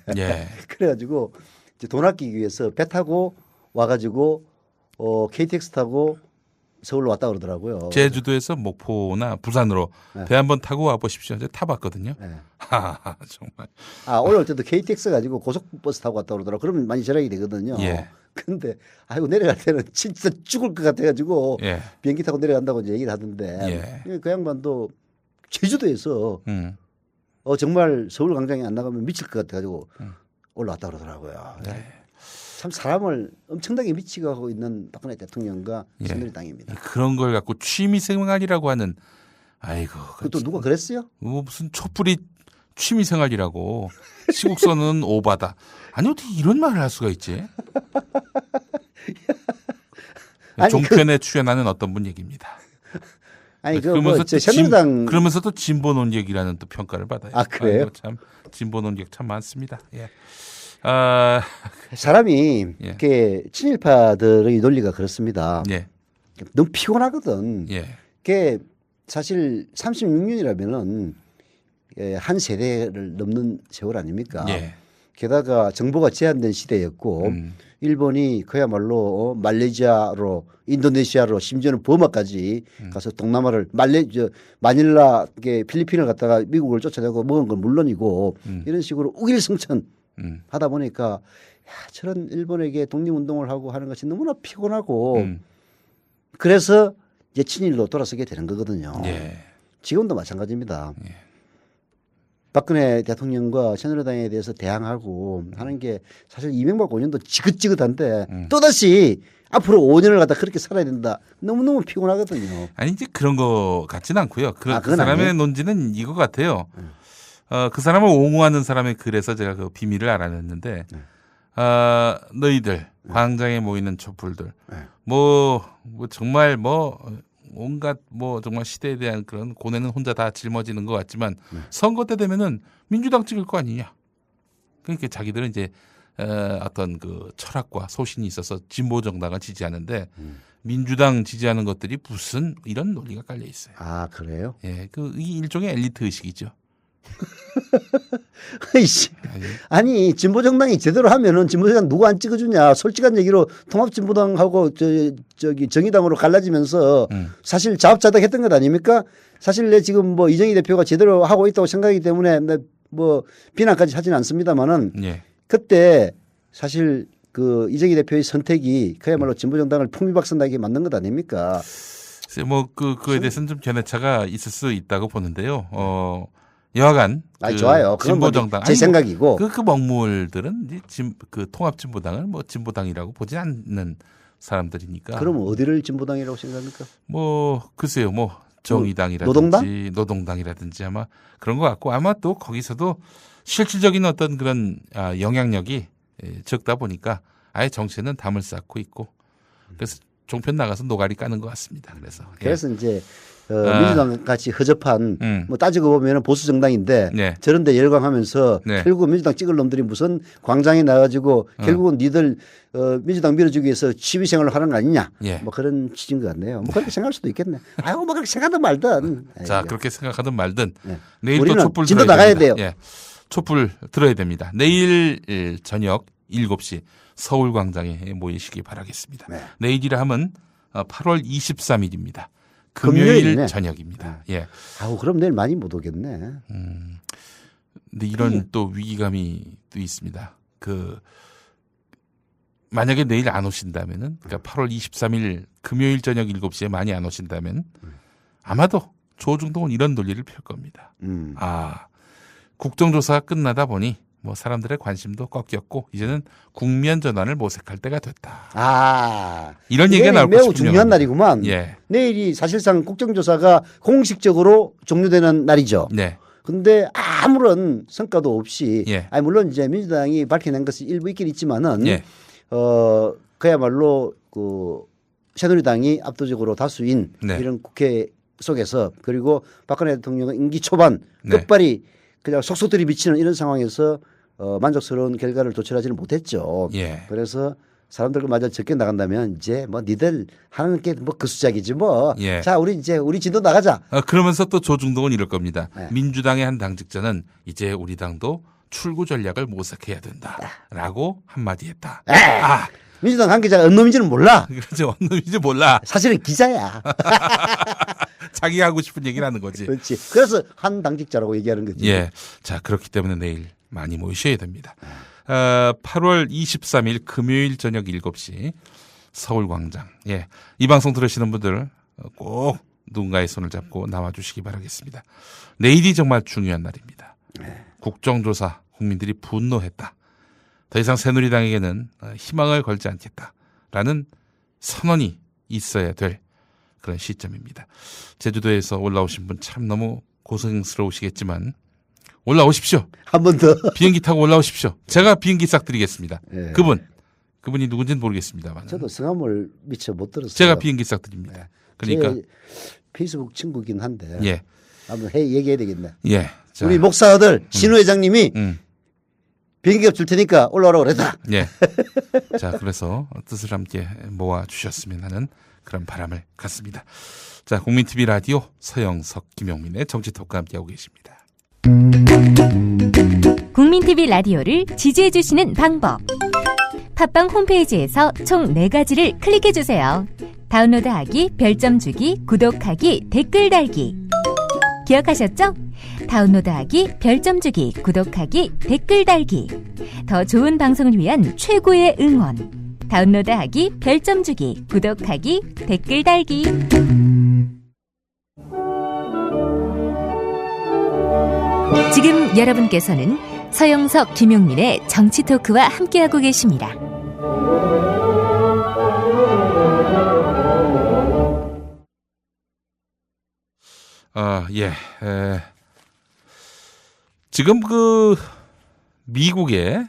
그래가지고 이제 돈 아끼기 위해서 배 타고 와가지고 KTX 타고 서울로 왔다 그러더라고요. 제주도에서 목포나 부산으로 배 한번 타고 와보십시오. 제가 타봤거든요. 정말. 올라올 때도 KTX 가지고 고속버스 타고 왔다 그러더라고요. 그러면 많이 절약이 되거든요. 근데 내려갈 때는 진짜 죽을 것 같아가지고 비행기 타고 내려간다고 이제 얘기를 하던데 그 양반도 제주도에서 정말 서울 광장에 안 나가면 미칠 것 같아가지고 올라왔다 그러더라고요. 네. 참 사람을 엄청나게 미치게 하고 있는 박근혜 대통령과 새누리당입니다. 그런 걸 갖고 취미생활이라고 하는 아이고. 그것도 누가 그랬어요? 뭐 무슨 촛불이 취미생활이라고 시국선은 오바다. 아니 어떻게 이런 말을 할 수가 있지? 아니, 종편에 출연하는 어떤 분 얘기입니다. 아니 그러면서 새누리당 그러면서 또 진보 논객이라는 또 평가를 받아요. 아 그래요? 아이고, 참 진보 논객 참 많습니다. 예. 사람이 이렇게 친일파들의 논리가 그렇습니다. 예. 너무 피곤하거든. 예. 그게 사실 36년이라면은 한 세대를 넘는 세월 아닙니까? 예. 게다가 정보가 제한된 시대였고 일본이 그야말로 말레이시아로 인도네시아로 심지어는 버마까지 가서 동남아를 마닐라 필리핀을 갔다가 미국을 쫓아내고 먹은 건 물론이고 이런 식으로 우길승천 하다 보니까 저런 일본에게 독립운동을 하고 하는 것이 너무나 피곤하고 그래서 이제 친일로 돌아서게 되는 거거든요. 예. 지금도 마찬가지입니다. 예. 박근혜 대통령과 새누리당에 대해서 대항하고 하는 게 사실 이명박 5년도 지긋지긋한데 또다시 앞으로 5년을 갖다 그렇게 살아야 된다. 너무너무 피곤하거든요. 아니 이제 그런 거 같지는 않고요. 그 사람의 아니에요? 논지는 이거 같아요. 그 사람을 옹호하는 사람의 글에서 제가 그 비밀을 알아냈는데 너희들 광장에 모이는 촛불들 뭐 정말 온갖 정말 시대에 대한 그런 고뇌는 혼자 다 짊어지는 것 같지만 선거 때 되면은 민주당 찍을 거 아니냐. 그러니까 자기들은 이제 어떤 그 철학과 소신이 있어서 진보 정당을 지지하는데 민주당 지지하는 것들이 무슨 이런 논리가 깔려 있어요. 아 그래요? 예, 이 일종의 엘리트 의식이죠. 아니 진보정당이 제대로 하면은 진보정당 누구 안 찍어주냐. 솔직한 얘기로 통합진보당하고 저기 정의당으로 갈라지면서 사실 자업자득했던 것 아닙니까? 사실 내 지금 이정희 대표가 제대로 하고 있다고 생각하기 때문에 비난까지 하지는 않습니다만은 그때 사실 그 이정희 대표의 선택이 그야말로 진보정당을 풍비박산나게 만든 것 아닙니까? 그거에 대해서는 좀 견해차가 있을 수 있다고 보는데요. 여하간 좋아요. 진보정당 제 생각이고 그 먹물들은 이제 그 통합진보당을 진보당이라고 보지 않는 사람들이니까. 그럼 어디를 진보당이라고 생각합니까? 글쎄요, 정의당이라든지 노동당이라든지 아마 그런 것 같고 아마 또 거기서도 실질적인 어떤 그런 영향력이 적다 보니까 아예 정치에는 담을 쌓고 있고 그래서 종편 나가서 노가리 까는 것 같습니다. 그래서 이제 민주당 같이 허접한 따지고 보면 보수 정당인데 저런데 열광하면서 결국 민주당 찍을 놈들이 무슨 광장에 나가지고 결국은 니들 민주당 밀어주기 위해서 취미생활을 하는 거 아니냐 그런 취지인 것 같네요. 그렇게 생각할 수도 있겠네. 그렇게 생각하든 말든. 자 그렇게 생각하든 말든 내일 또 촛불 진도 나가야 돼요. 촛불 들어야 됩니다. 내일 저녁 7시 서울광장에 모이시기 바라겠습니다. 내일이라 하면 8월 23일입니다. 금요일 저녁입니다. 예. 그럼 내일 많이 못 오겠네. 근데 이런 또 위기감이 또 있습니다. 만약에 내일 안 오신다면은, 그러니까 8월 23일 금요일 저녁 7시에 많이 안 오신다면 아마도 조중동은 이런 논리를 펼 겁니다. 국정조사가 끝나다 보니 사람들의 관심도 꺾였고 이제는 국면 전환을 모색할 때가 됐다. 이런 얘기가 나올 매우 중요한 날이구만. 내일이 사실상 국정조사가 공식적으로 종료되는 날이죠. 그런데 아무런 성과도 없이 물론 이제 민주당이 밝혀낸 것이 일부 있긴 있지만은 그야말로 새누리당이 압도적으로 다수인 이런 국회 속에서 그리고 박근혜 대통령은 임기 초반 끝발이 그냥 속속들이 미치는 이런 상황에서 만족스러운 결과를 도출하지는 못했죠. 그래서 사람들과 마저 적게 나간다면 이제 니들 하는 게 그 수작이지 자, 우리 진도 나가자. 그러면서 또 조중동은 이럴 겁니다. 민주당의 한 당직자는 이제 우리 당도 출구 전략을 모색해야 된다라고 한마디 했다. 민주당 관계자가 어느 놈인지는 몰라. 그렇죠. 어느 놈인지 몰라. 사실은 기자야. 자기가 하고 싶은 얘기를 하는 거지. 그렇지. 그래서 한 당직자라고 얘기하는 거지. 자, 그렇기 때문에 내일 많이 모이셔야 됩니다. 8월 23일 금요일 저녁 7시 서울광장. 이 방송 들으시는 분들 꼭 누군가의 손을 잡고 나와주시기 바라겠습니다. 내일이 정말 중요한 날입니다. 국정조사 국민들이 분노했다. 더 이상 새누리당에게는 희망을 걸지 않겠다라는 선언이 있어야 될 그런 시점입니다. 제주도에서 올라오신 분 참 너무 고생스러우시겠지만 올라오십시오. 한 번 더. 비행기 타고 올라오십시오. 제가 비행기 싹 드리겠습니다. 예. 그분이 누군지는 모르겠습니다만. 저도 성함을 미처 못 들었어요. 제가 비행기 싹 드립니다. 그러니까 제 페이스북 친구긴 한데 예. 한번 얘기해야 되겠네. 예. 자, 우리 목사 아들 신우 회장님이 비행기값 줄 테니까 올라오라고 그랬다. 예. 자, 그래서 뜻을 함께 모아 주셨으면 하는 그런 바람을 갖습니다. 자, 국민TV 라디오 서영석, 김용민의 정치톡과 함께하고 계십니다. 국민TV 라디오를 지지해주시는 방법. 팟빵 홈페이지에서 총 4가지를 클릭해주세요. 다운로드하기, 별점 주기, 구독하기, 댓글 달기. 기억하셨죠? 다운로드하기, 별점 주기, 구독하기, 댓글 달기. 더 좋은 방송을 위한 최고의 응원. 다운로드하기, 별점 주기, 구독하기, 댓글 달기. 지금 여러분께서는 서영석, 김용민의 정치토크와 함께하고 계십니다. 예. 지금 그 미국의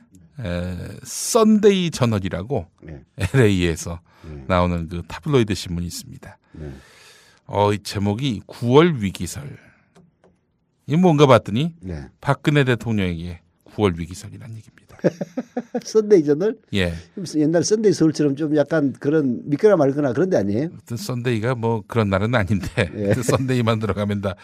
썬데이 저널이라고 LA에서 나오는 그 타블로이드 신문이 있습니다. 이 제목이 9월 위기설. 이 뭔가 봤더니 박근혜 대통령에게 9월 위기설이라는 얘기입니다. 썬데이 저널? 예. 옛날 썬데이 서울처럼 좀 약간 그런 믿거나 말거나 그런 데 아니에요? 썬데이가 뭐 그런 날은 아닌데 썬데이만 들어가면 다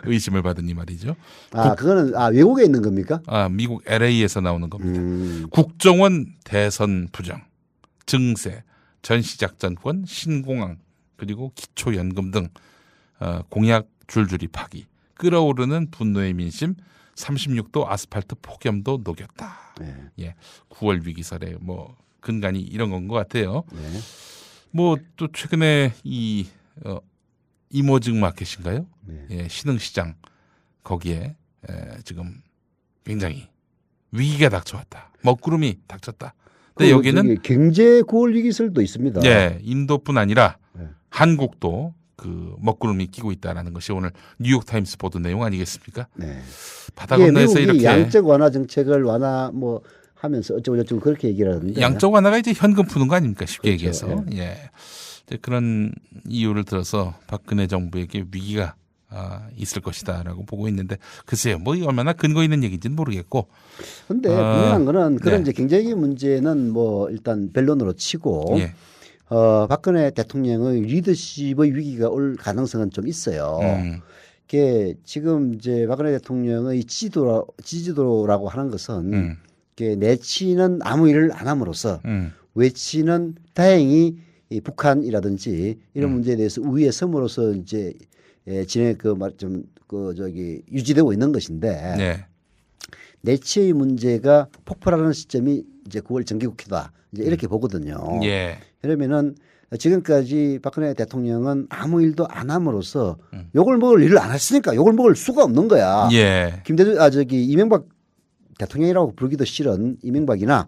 의심을 받으니 말이죠. 그거는 외국에 있는 겁니까? 미국 LA에서 나오는 겁니다. 국정원 대선 부정, 증세, 전시작전권, 신공항, 그리고 기초연금 등 공약 줄줄이 파기, 끓어오르는 분노의 민심, 36도 아스팔트 폭염도 녹였다. 예, 9월 위기설에 뭐 근간이 이런 건 것 같아요. 뭐 또 최근에 이 이모징 마켓인가요? 예, 신흥시장 거기에 지금 굉장히 위기가 닥쳐왔다. 먹구름이 닥쳤다. 근데 여기는 경제 9월 위기설도 있습니다. 예, 인도뿐 아니라 한국도 그 먹구름이 끼고 있다라는 것이 오늘 뉴욕타임스 보도 내용 아니겠습니까? 바다 건너에서 이렇게 양적 완화 정책을 뭐 하면서 어쩌고 그렇게 얘기를 하는데 양적 완화가 이제 현금 푸는 거 아닙니까? 쉽게 그렇죠. 얘기해서 예. 이제 그런 이유를 들어서 박근혜 정부에게 위기가 있을 것이다라고 보고 있는데 글쎄요, 뭐 얼마나 근거 있는 얘기인지는 모르겠고. 그런데 분명한 거는 그런 이제 경제적인 문제는 뭐 일단 변론으로 치고. 박근혜 대통령의 리더십의 위기가 올 가능성은 좀 있어요. 이게 지금 이제 박근혜 대통령의 지지도라고 하는 것은 내치는 아무 일을 안 함으로써 외치는 다행히 이 북한이라든지 이런 문제에 대해서 우위에 섬으로써 이제 진행 유지되고 있는 것인데 내치의 문제가 폭발하는 시점이 이제 9월 정기국회다. 이제 이렇게 보거든요. 그러면은 지금까지 박근혜 대통령은 아무 일도 안 함으로써 욕을 먹을 일을 안 했으니까 욕을 먹을 수가 없는 거야. 이명박 대통령이라고 부르기도 싫은 이명박이나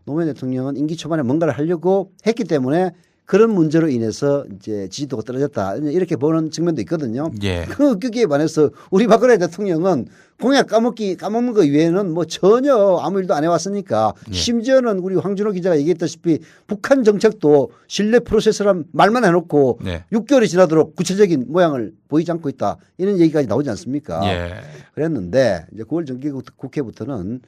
노무현 대통령은 임기 초반에 뭔가를 하려고 했기 때문에 그런 문제로 인해서 이제 지지도가 떨어졌다. 이렇게 보는 측면도 있거든요. 거기에 반해서 우리 박근혜 대통령은 공약 까먹는 거 이외에는 뭐 전혀 아무 일도 안 해왔으니까 심지어는 우리 황준호 기자가 얘기했다시피 북한 정책도 신뢰 프로세스란 말만 해놓고 6개월이 지나도록 구체적인 모양을 보이지 않고 있다. 이런 얘기까지 나오지 않습니까? 그랬는데 이제 9월 정기국회부터는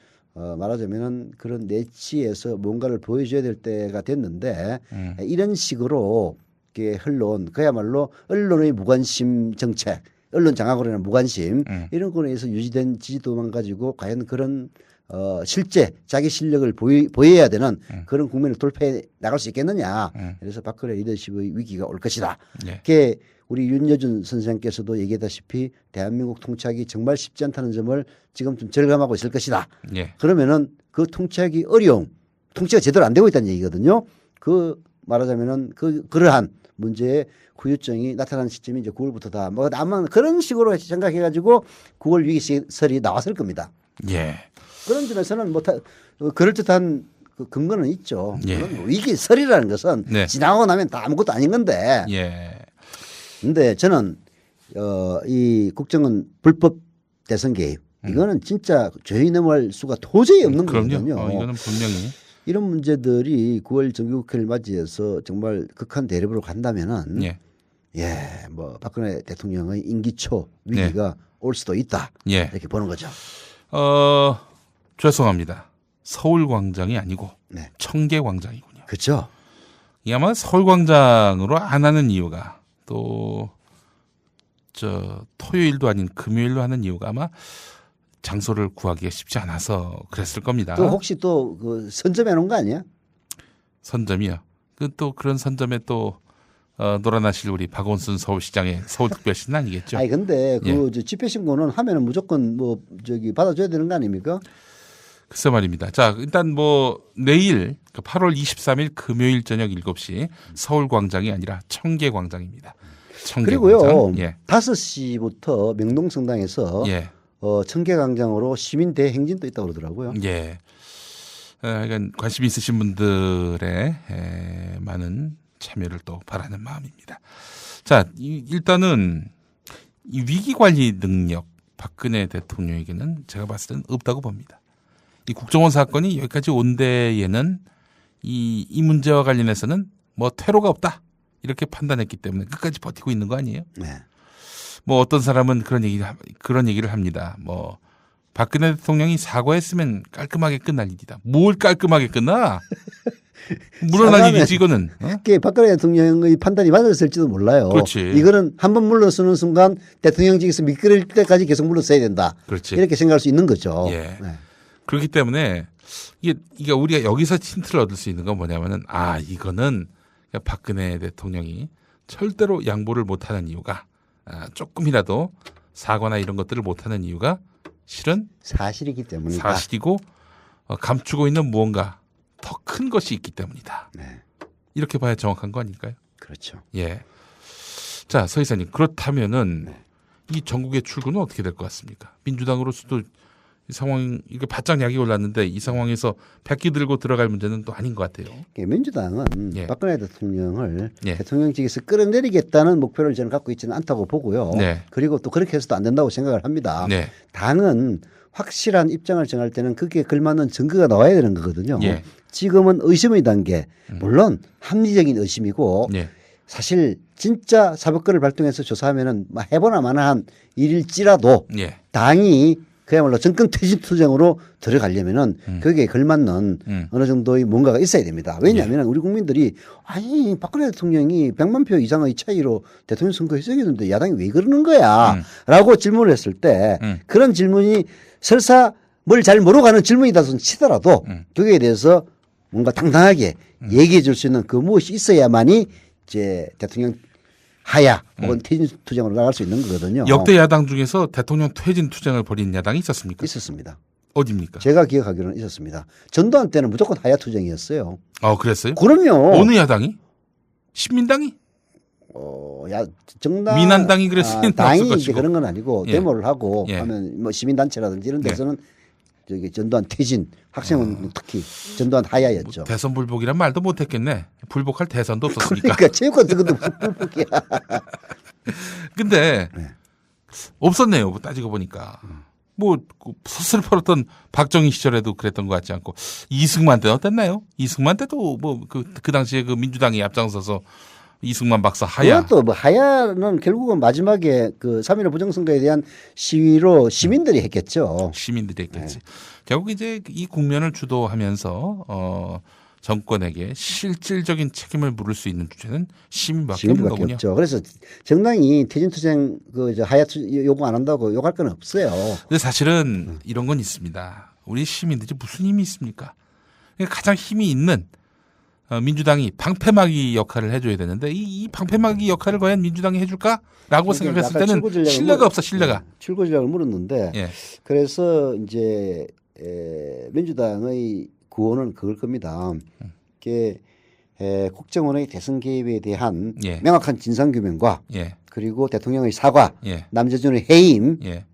말하자면은 그런 내치에서 뭔가를 보여줘야 될 때가 됐는데 이런 식으로 이렇게 흘러온 그야말로 언론의 무관심 정책, 언론 장악으로 인한 무관심 이런 거에 의해서 유지된 지지도만 가지고 과연 그런 실제 자기 실력을 보여야 되는 그런 국면을 돌파해 나갈 수 있겠느냐. 그래서 박근혜 리더십의 위기가 올 것이다. 그게 우리 윤여준 선생님께서도 얘기했다시피 대한민국 통치하기 정말 쉽지 않다는 점을 지금 좀 절감하고 있을 것이다. 그러면은 그 통치하기 어려움, 통치가 제대로 안 되고 있다는 얘기거든요. 그 말하자면은 그러한 문제의 후유증이 나타나는 시점이 이제 9월부터다. 뭐 아마 그런 식으로 생각해가지고 9월 위기설이 나왔을 겁니다. 예. 그런 점에서는 뭐 그럴듯한 그 근거는 있죠. 예. 뭐 위기설이라는 것은 네. 지나고 나면 다 아무것도 아닌 건데. 예. 근데 저는 이 국정원 불법 대선 개입 이거는 진짜 죄의 넘어갈 수가 도저히 없는 그럼요. 거거든요. 이거는 분명히 이런 문제들이 9월 정기국회를 맞이해서 정말 극한 대립으로 간다면은 뭐 박근혜 대통령의 임기 초 위기가 올 수도 있다. 예. 이렇게 보는 거죠. 죄송합니다. 서울광장이 아니고 네. 청계광장이군요. 그렇죠. 이 아마 서울광장으로 안 하는 이유가 또 토요일도 아닌 금요일로 하는 이유가 아마 장소를 구하기가 쉽지 않아서 그랬을 겁니다. 또 혹시 또 그 선점해 놓은 거 아니야? 선점이요. 또 그런 선점에 또 놀아나실 우리 박원순 서울시장의 서울특별시는 아니겠죠. 아니 근데 그 예. 집회 신고는 하면은 무조건 뭐 받아줘야 되는 거 아닙니까? 글쎄 말입니다. 자, 일단 뭐 내일 8월 23일 금요일 저녁 7시 서울광장이 아니라 청계광장입니다. 그리고요. 예. 5시부터 명동성당에서 예. 청계광장으로 시민 대행진도 있다고 그러더라고요. 예. 그러니까 관심 있으신 분들의 많은 참여를 또 바라는 마음입니다. 자, 일단은 이 위기관리 능력 박근혜 대통령에게는 제가 봤을 때는 없다고 봅니다. 이 국정원 사건이 여기까지 온 데에는 이 문제와 관련해서는 뭐 퇴로가 없다 이렇게 판단했기 때문에 끝까지 버티고 있는 거 아니에요? 네. 뭐 어떤 사람은 그런 얘기를 합니다. 뭐 박근혜 대통령이 사과했으면 깔끔하게 끝날 일이다. 뭘 깔끔하게 끝나? 물러날 일이지 이거는. 그게 박근혜 대통령의 판단이 맞았을지도 몰라요. 그렇지. 이거는 한번 물러서는 순간 대통령직에서 미끄러질 때까지 계속 물러서야 된다. 그렇지. 이렇게 생각할 수 있는 거죠. 예. 네. 그렇기 때문에 이게 우리가 여기서 힌트를 얻을 수 있는 건 뭐냐면은 이거는 박근혜 대통령이 절대로 양보를 못하는 이유가 조금이라도 사과나 이런 것들을 못하는 이유가 실은 사실이기 때문이다. 사실이고 감추고 있는 무언가 더 큰 것이 있기 때문이다. 네. 이렇게 봐야 정확한 거 아닐까요? 그렇죠. 예. 자, 서 이사님 그렇다면은 이 전국의 출구는 어떻게 될 것 같습니까? 민주당으로서도 이 상황 이게 바짝 약이 올랐는데 이 상황에서 백기 들고 들어갈 문제는 또 아닌 것 같아요. 민주당은 예. 박근혜 대통령을 예. 대통령직에서 끌어내리겠다는 목표를 저는 갖고 있지는 않다고 보고요. 네. 그리고 또 그렇게 해서도 안 된다고 생각을 합니다. 네. 당은 확실한 입장을 정할 때는 그게 걸맞는 증거가 나와야 되는 거거든요. 예. 지금은 의심의 단계, 물론 합리적인 의심이고 예. 사실 진짜 사법권을 발동해서 조사하면은 해보나 마나한 일일지라도 예. 당이 그야말로 정권 퇴진 투쟁으로 들어가려면은 거기에 걸맞는 어느 정도의 뭔가가 있어야 됩니다. 왜냐하면 우리 국민들이 아니 박근혜 대통령이 100만 표 이상의 차이로 대통령 선거했어야겠는데 야당이 왜 그러는 거야? 라고 질문을 했을 때 그런 질문이 설사 뭘 잘 모르가는 질문이다 치더라도 거기에 대해서 뭔가 당당하게 얘기해 줄 수 있는 그 무엇이 있어야만이 이제 대통령 하야 혹은 퇴진 투쟁으로 나갈 수 있는 거거든요. 역대 야당 중에서 대통령 퇴진 투쟁을 벌인 야당이 있었습니까? 있었습니다. 어디입니까? 제가 기억하기로는 있었습니다. 전두환 때는 무조건 하야 투쟁이었어요. 그랬어요? 그럼요. 어느 야당이? 신민당이? 정당 민한당이 그랬으면 당이 없을 이제 것이고. 그런 건 아니고 예. 데모를 하고 예. 하면 뭐 시민단체라든지 이런 데서는 저기 전두환 퇴진, 학생은 특히 전두환 하야였죠. 대선 불복이란 말도 못했겠네. 불복할 대선도 없었으니까. 그러니까 체육관 그것도 불복이야. 근데 네. 없었네요. 따지고 보니까. 뭐 수술 펄었던 박정희 시절에도 그랬던 것 같지 않고 이승만 때는 어땠나요? 이승만 때도 뭐 그 당시에 그 민주당이 앞장서서 이승만 박사 하야. 그것도 뭐 하야는 결국은 마지막에 그 3.15 부정선거에 대한 시위로 시민들이 했겠죠. 시민들이 했겠지. 결국 이제 이 국면을 주도하면서 정권에게 실질적인 책임을 물을 수 있는 주체는 시민밖에 없는 거군요. 없죠. 그래서 정당이 퇴진투쟁 하야 요구 안 한다고 욕할 건 없어요. 근데 사실은 이런 건 있습니다. 우리 시민들이 무슨 힘이 있습니까? 가장 힘이 있는 민주당이 방패막이 역할을 해줘야 되는데 이 방패막이 역할을 과연 민주당이 해줄까라고 생각했을 때는 신뢰가 없어. 신뢰가. 출구 전략을 물었는데 예. 그래서 이제 민주당의 구호는 그걸 겁니다. 이게 국정원의 대선 개입에 대한 예. 명확한 진상규명과 예. 그리고 대통령의 사과, 예. 남재준의 해임, 예.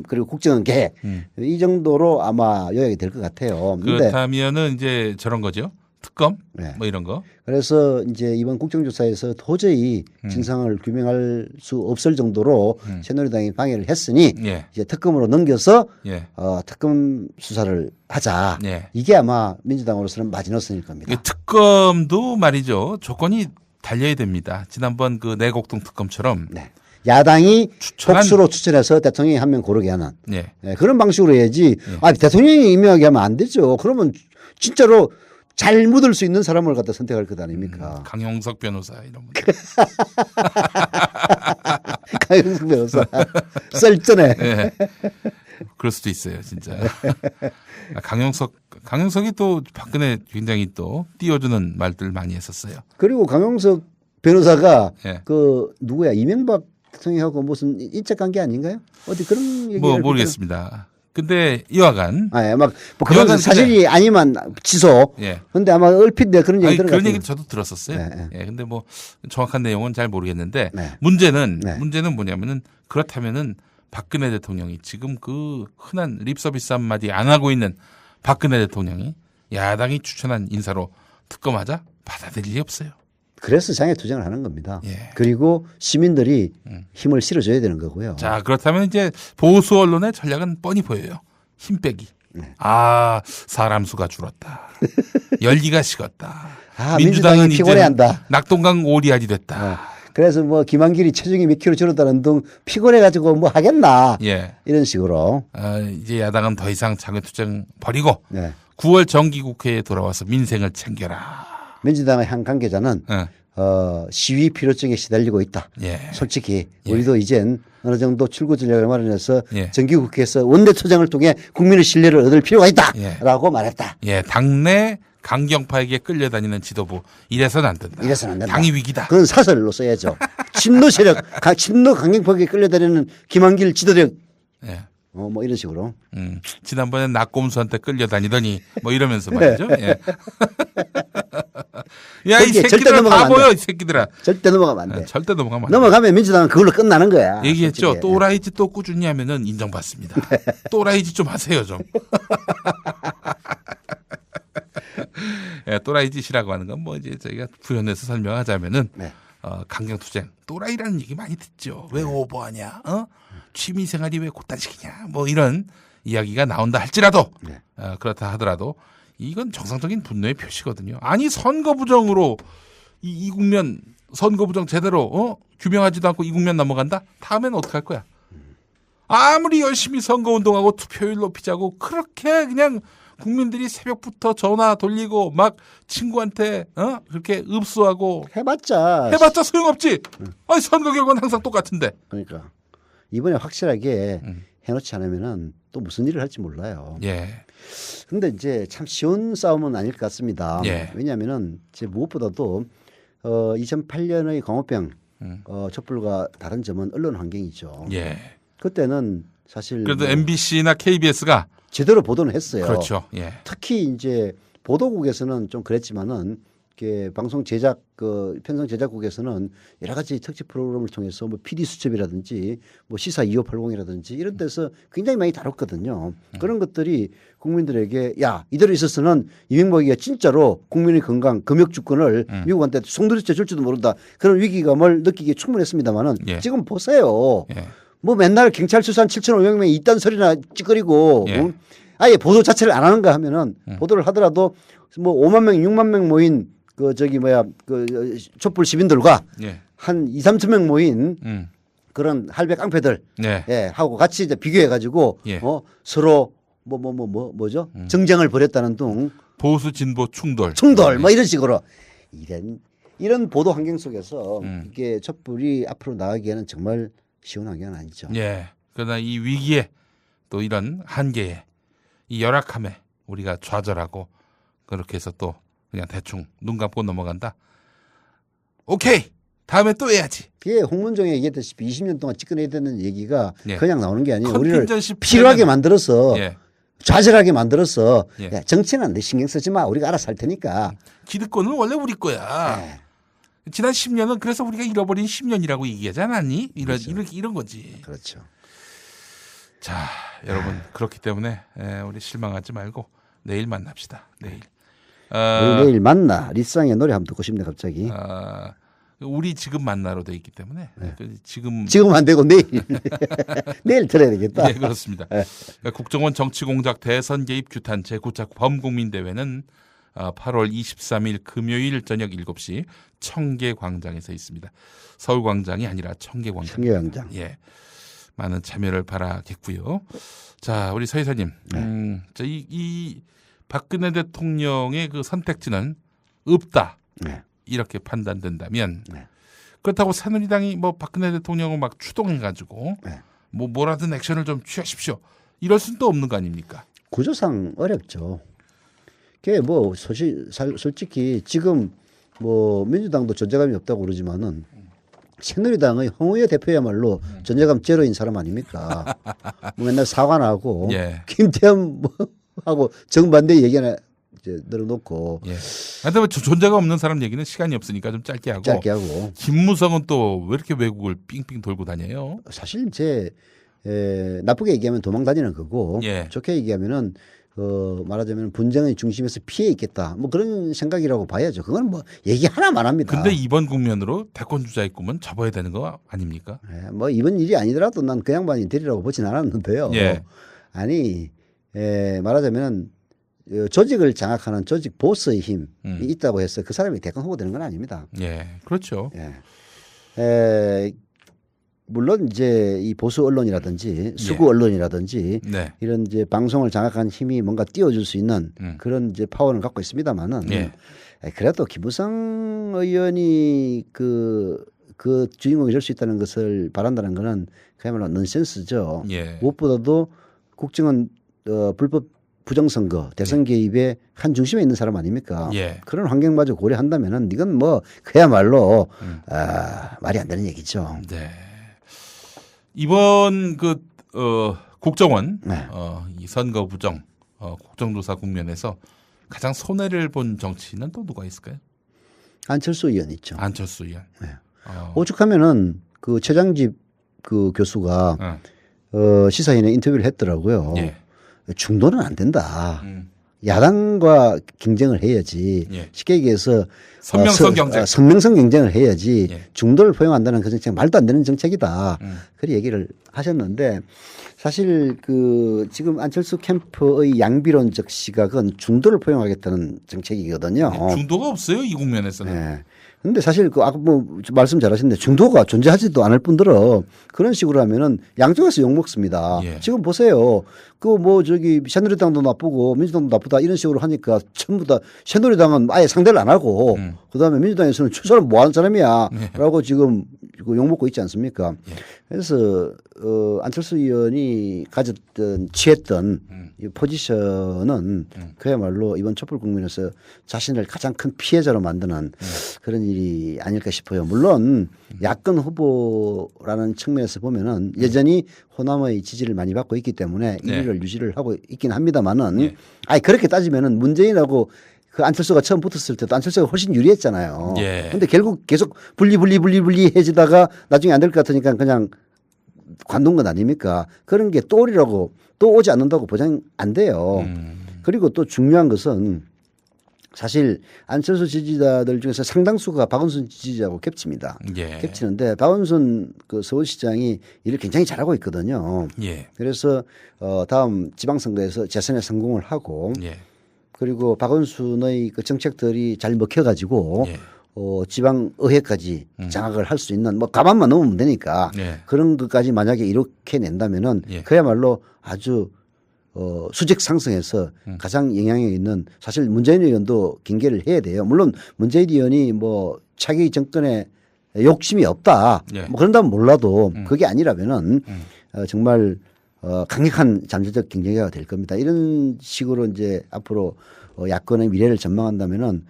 그리고 국정원 개입 이 정도로 아마 요약이 될 것 같아요. 그렇다면은 이제 저런 거죠. 특검 네. 뭐 이런 거. 그래서 이제 이번 국정조사에서 도저히 진상을 규명할 수 없을 정도로 새누리당이 방해를 했으니 예. 이제 특검으로 넘겨서 예. 특검 수사를 하자. 예. 이게 아마 민주당으로서는 마지노선일 겁니다. 이 특검도 말이죠. 조건이 달려야 됩니다. 지난번 그 내곡동 특검처럼 네. 야당이 추천한- 복수로 추천해서 대통령이 한 명 고르게 하는 예. 그런 방식으로 해야지. 예. 대통령이 임명하게 하면 안 되죠. 그러면 진짜로 잘 묻을 수 있는 사람을 갖다 선택할 것 아닙니까? 강용석 변호사 이런 분. 강용석 변호사 썰전에. 예. 그럴 수도 있어요, 진짜. 강용석이 또 박근혜 굉장히 또 띄워주는 말들 많이 했었어요. 그리고 강용석 변호사가 예. 그 누구야 이명박 대통령하고 무슨 인적 관계 아닌가요? 어디 그런 얘기 뭐 모르겠습니다. 근데 이와간 뭐 그건 사실이 아니면 취소. 예. 근데 아마 얼핏 내가 그런 얘기 아니, 들어갔어요. 그런 얘기 저도 들었었어요. 네, 예. 근데 뭐 정확한 내용은 잘 모르겠는데 네. 문제는 네. 뭐냐면은 그렇다면은 박근혜 대통령이 지금 그 흔한 립서비스 한마디 안 하고 있는 박근혜 대통령이 야당이 추천한 인사로 특검하자 받아들일 리 없어요. 그래서 장애 투쟁을 하는 겁니다. 예. 그리고 시민들이 힘을 실어줘야 되는 거고요. 자, 그렇다면 이제 보수 언론의 전략은 뻔히 보여요. 힘 빼기. 사람 수가 줄었다. 열기가 식었다. 민주당이 피곤해한다. 낙동강 오리알이 됐다. 그래서 뭐 김한길이 체중이 몇 킬로 줄었다는 등 피곤해가지고 뭐 하겠나. 예. 이런 식으로. 이제 야당은 더 이상 장외투쟁 버리고 네. 9월 정기국회에 돌아와서 민생을 챙겨라. 민주당의 한 관계자는 시위 필요증에 시달리고 있다. 예. 솔직히 우리도 이젠 어느 정도 출구 전략을 마련해서 예. 정기국회에서 원내투쟁을 통해 국민의 신뢰를 얻을 필요가 있다라고 말했다. 예, 당내 강경파에게 끌려다니는 지도부 이래서는 안 된다. 이래서는 안 된다. 당이 위기다. 그건 사설로 써야죠. 친노 세력, 친노 강경파에게 끌려다니는 김한길 지도력. 예. 뭐 이런 식으로. 지난번에 낙곰수한테 끌려다니더니 뭐 이러면서 말이죠. 예. 야, 이 새끼들 바보요, 이 새끼들아. 절대 넘어가면 안 돼. 절대 넘어가면 안 돼. 넘어가면 민주당은 그걸로 끝나는 거야. 얘기했죠. 솔직히. 또라이지 또 꾸준히 하면은 인정받습니다. 또라이지 좀 하세요, 좀. 예, 또라이짓이라고 하는 건 뭐 이제 저희가 부연해서 설명하자면은 강경투쟁, 또라이라는 얘기 많이 듣죠. 왜 오버하냐? 취미생활이 왜 곧단식이냐? 뭐 이런 이야기가 나온다 할지라도 그렇다 하더라도 이건 정상적인 분노의 표시거든요. 아니 선거 부정으로 이 국면 선거 부정 제대로 규명하지도 않고 이 국면 넘어간다? 다음에는 어떡할 거야? 아무리 열심히 선거 운동하고 투표율 높이자고 그렇게 그냥 국민들이 새벽부터 전화 돌리고 막 친구한테 그렇게 읍수하고 해봤자 소용없지. 아니 선거 결과는 항상 똑같은데. 그러니까 이번에 확실하게 해놓지 않으면은 또 무슨 일을 할지 몰라요. 예. 근데 이제 참 쉬운 싸움은 아닐 것 같습니다. 예. 왜냐하면은 이제 무엇보다도 2008년의 광우병 촛불과 다른 점은 언론 환경이죠. 예. 그때는 사실 그래도 MBC나 KBS가 제대로 보도는 했어요. 그렇죠. 예. 특히 이제 보도국에서는 좀 그랬지만은 이렇게 방송 제작 편성 제작국에서는 여러 가지 특집 프로그램을 통해서 뭐 PD 수첩이라든지 뭐 시사 2580이라든지 이런 데서 굉장히 많이 다뤘거든요. 그런 것들이 국민들에게 야 이대로 있어서는 이명박이가 진짜로 국민의 건강 금역 주권을 미국한테 송두리째 줄지도 모른다 그런 위기감을 느끼기 충분했습니다만은 예. 지금 보세요. 예. 뭐 맨날 경찰 수산 7,500명이 이딴 소리나 찌꺼리고 예. 아예 보도 자체를 안 하는가 하면은 보도를 하더라도 뭐 5만 명, 6만 명 모인 그 촛불 시민들과 예. 한 2, 3천 명 모인 그런 할배 깡패들 예. 하고 같이 이제 비교해 가지고 예. 서로 뭐죠? 정쟁을 벌였다는 등 보수 진보 충돌 뭐 이런 식으로 이런 보도 환경 속에서 이게 촛불이 앞으로 나가기에는 정말 쉬운 환경은 아니죠. 예. 그러나 이 위기에 또 이런 한계에 이 열악함에 우리가 좌절하고 그렇게 해서 또 그냥 대충 눈 감고 넘어간다. 오케이. 다음에 또 해야지. 그게 홍문종이 얘기했듯이 20년 동안 찌꺼내야 되는 얘기가 예. 그냥 나오는 게 아니에요. 우리를 컨틴전시 필요하게 만들어서 예. 좌절하게 만들어서 예. 야, 정치는 내 신경 쓰지 마. 우리가 알아서 할 테니까. 기득권은 원래 우리 거야. 네. 지난 10년은 그래서 우리가 잃어버린 10년이라고 얘기하지 않았니? 이런 거지. 그렇죠. 자, 여러분 그렇기 때문에 우리 실망하지 말고 내일 만납시다. 내일. 우리 내일 만나. 리쌍의 노래 한번 듣고 싶네 갑자기. 우리 지금 만나로 돼 있기 때문에 지금 안 되고 내일 내일 들어야 되겠다. 네, 그렇습니다. 국정원 정치공작 대선 개입 규탄 제9차 범국민대회는 8월 23일 금요일 저녁 7시 청계광장에서 있습니다. 서울광장이 아니라 청계광장. 청계광장. 예, 많은 참여를 바라겠고요. 자, 우리 서 이사님, 이 박근혜 대통령의 그 선택지는 없다. 네. 이렇게 판단된다면 그렇다고 새누리당이 뭐 박근혜 대통령을 막 추동해가지고 뭐 뭐라든 액션을 좀 취하십시오. 이럴 수는 또 없는 거 아닙니까? 구조상 어렵죠. 그게 뭐 솔직히 지금 뭐 민주당도 존재감이 없다고 그러지만은 새누리당의 홍의회 대표야말로 존재감 제로인 사람 아닙니까? 뭐 맨날 사과나고 예. 김태현 뭐 하고 정반대 얘기나 이제 늘어놓고. 예. 근데 뭐 존재가 없는 사람 얘기는 시간이 없으니까 좀 짧게 하고. 김무성은 또 왜 이렇게 외국을 삥삥 돌고 다녀요? 사실 나쁘게 얘기하면 도망 다니는 거고 예. 좋게 얘기하면은 말하자면 분쟁의 중심에서 피해 있겠다. 뭐 그런 생각이라고 봐야죠. 그건 뭐 얘기 하나만 합니다. 근데 이번 국면으로 대권 주자의 꿈은 접어야 되는 거 아닙니까? 뭐 이번 일이 아니더라도 난 그 양반이 되리라고 보진 않았는데요. 예. 아니 말하자면 조직을 장악하는 조직 보스의 힘이 있다고 해서 그 사람이 대권 후보 되는 건 아닙니다. 예, 그렇죠. 예. 물론 이제 이 보수 언론이라든지 수구 언론이라든지 이런 이제 방송을 장악한 힘이 뭔가 띄워줄 수 있는 그런 이제 파워는 갖고 있습니다만은 그래도 김무성 의원이 그 주인공이 될 수 있다는 것을 바란다는 거는 그야말로 넌센스죠. 무엇보다도 국정원 불법 부정선거 대선 개입의 한 중심에 있는 사람 아닙니까? 그런 환경마저 고려한다면은 이건 뭐 그야말로 말이 안 되는 얘기죠. 네. 이번 국정원 이 선거 부정 국정조사 국면에서 가장 손해를 본 정치인은 또 누가 있을까요? 안철수 의원 있죠. 안철수 의원. 오죽하면은 그 최장집 그 교수가 시사인에 인터뷰를 했더라고요. 중도는 안 된다. 야당과 경쟁을 해야지. 쉽게 얘기해서 선명성 경쟁을 해야지. 중도를 포용한다는 그 정책 말도 안 되는 정책이다. 그런 얘기를 하셨는데 사실 지금 안철수 캠프의 양비론적 시각은 중도를 포용하겠다는 정책이거든요. 중도가 없어요 이 국면에서는. 근데 사실 아까 뭐 말씀 잘하셨는데 중도가 존재하지도 않을 뿐더러 그런 식으로 하면은 양쪽에서 욕 먹습니다. 지금 보세요. 새누리당도 나쁘고 민주당도 나쁘다 이런 식으로 하니까 전부 다 새누리당은 아예 상대를 안 하고 그다음에 민주당에서는 저 사람 뭐 하는 사람이야 라고 지금 욕 먹고 있지 않습니까? 그래서 안철수 의원이 취했던 이 포지션은 그야말로 이번 촛불 국민에서 자신을 가장 큰 피해자로 만드는 그런 일이 아닐까 싶어요. 물론 야권 후보라는 측면에서 보면은 여전히 호남의 지지를 많이 받고 있기 때문에 1위를 유지를 하고 있긴 합니다만은 그렇게 따지면은 문재인하고 그 안철수가 처음 붙었을 때도 안철수가 훨씬 유리했잖아요. 근데 결국 계속 분리해지다가 나중에 안 될 것 같으니까 그냥 관둔 건 아닙니까? 그런 게 또 오리라고 또 오지 않는다고 보장 안 돼요. 그리고 또 중요한 것은 사실 안철수 지지자들 중에서 상당수가 박원순 지지자하고 겹칩니다. 겹치는데 박원순 그 서울시장이 일을 굉장히 잘하고 있거든요. 그래서 다음 지방선거에서 재선에 성공을 하고 그리고 박원순의 그 정책들이 잘 먹혀가지고 지방의회까지 장악을 할 수 있는 뭐 가만만 놓으면 되니까 그런 것까지 만약에 이렇게 낸다면은 그야말로 아주 수직 상승해서 가장 영향이 있는 사실 문재인 의원도 경계를 해야 돼요. 물론 문재인 의원이 뭐 차기 정권에 욕심이 없다. 뭐 그런다면 몰라도 그게 아니라면은 정말 강력한 잠재적 경쟁자가 될 겁니다. 이런 식으로 이제 앞으로 야권의 미래를 전망한다면은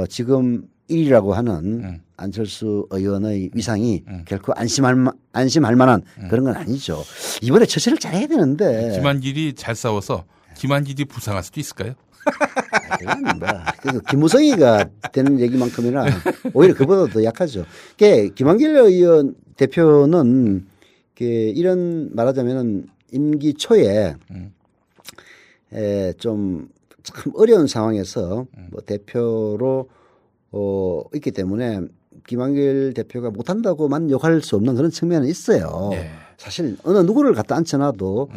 지금 1위라고 하는 안철수 의원의 위상이 결코 안심할 만한 그런 건 아니죠. 이번에 처치를 잘해야 되는데. 김한길이 잘 싸워서 김한길이 부상할 수도 있을까요? 그건 뭐, 김무성이가 되는 얘기만큼이나 오히려 그보다 더 약하죠. 김한길 의원 대표는 이런 말하자면은 임기 초에 좀 참 어려운 상황에서 뭐 대표로 있기 때문에 김한길 대표가 못한다고만 욕할 수 없는 그런 측면은 있어요. 예. 사실 어느 누구를 갖다 앉혀놔도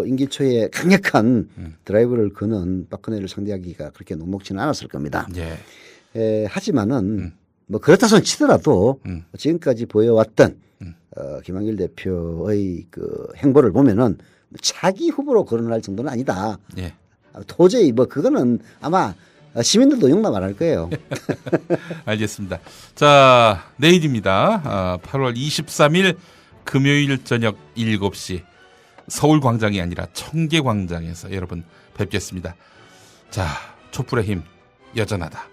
임기 초에 강력한 드라이브를 거는 박근혜를 상대하기가 그렇게 녹록지는 않았을 겁니다. 예. 하지만은 뭐 그렇다 손 치더라도 지금까지 보여왔던 김한길 대표의 그 행보를 보면은 차기 후보로 거론할 정도는 아니다. 예. 도저히 뭐 그거는 아마 시민들도 용납 안 할 거예요. 알겠습니다. 자, 내일입니다. 8월 23일 금요일 저녁 7시 서울광장이 아니라 청계광장에서 여러분 뵙겠습니다. 자, 촛불의 힘 여전하다.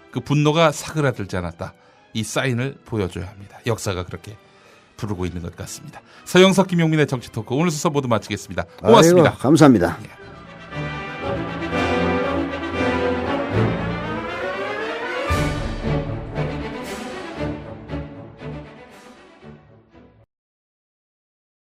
그 분노가 사그라들지 않았다. 이 사인을 보여줘야 합니다. 역사가 그렇게 부르고 있는 것 같습니다. 서영석, 김용민의 정치토크 오늘 순서 모두 마치겠습니다. 고맙습니다. 아이고, 감사합니다. 예.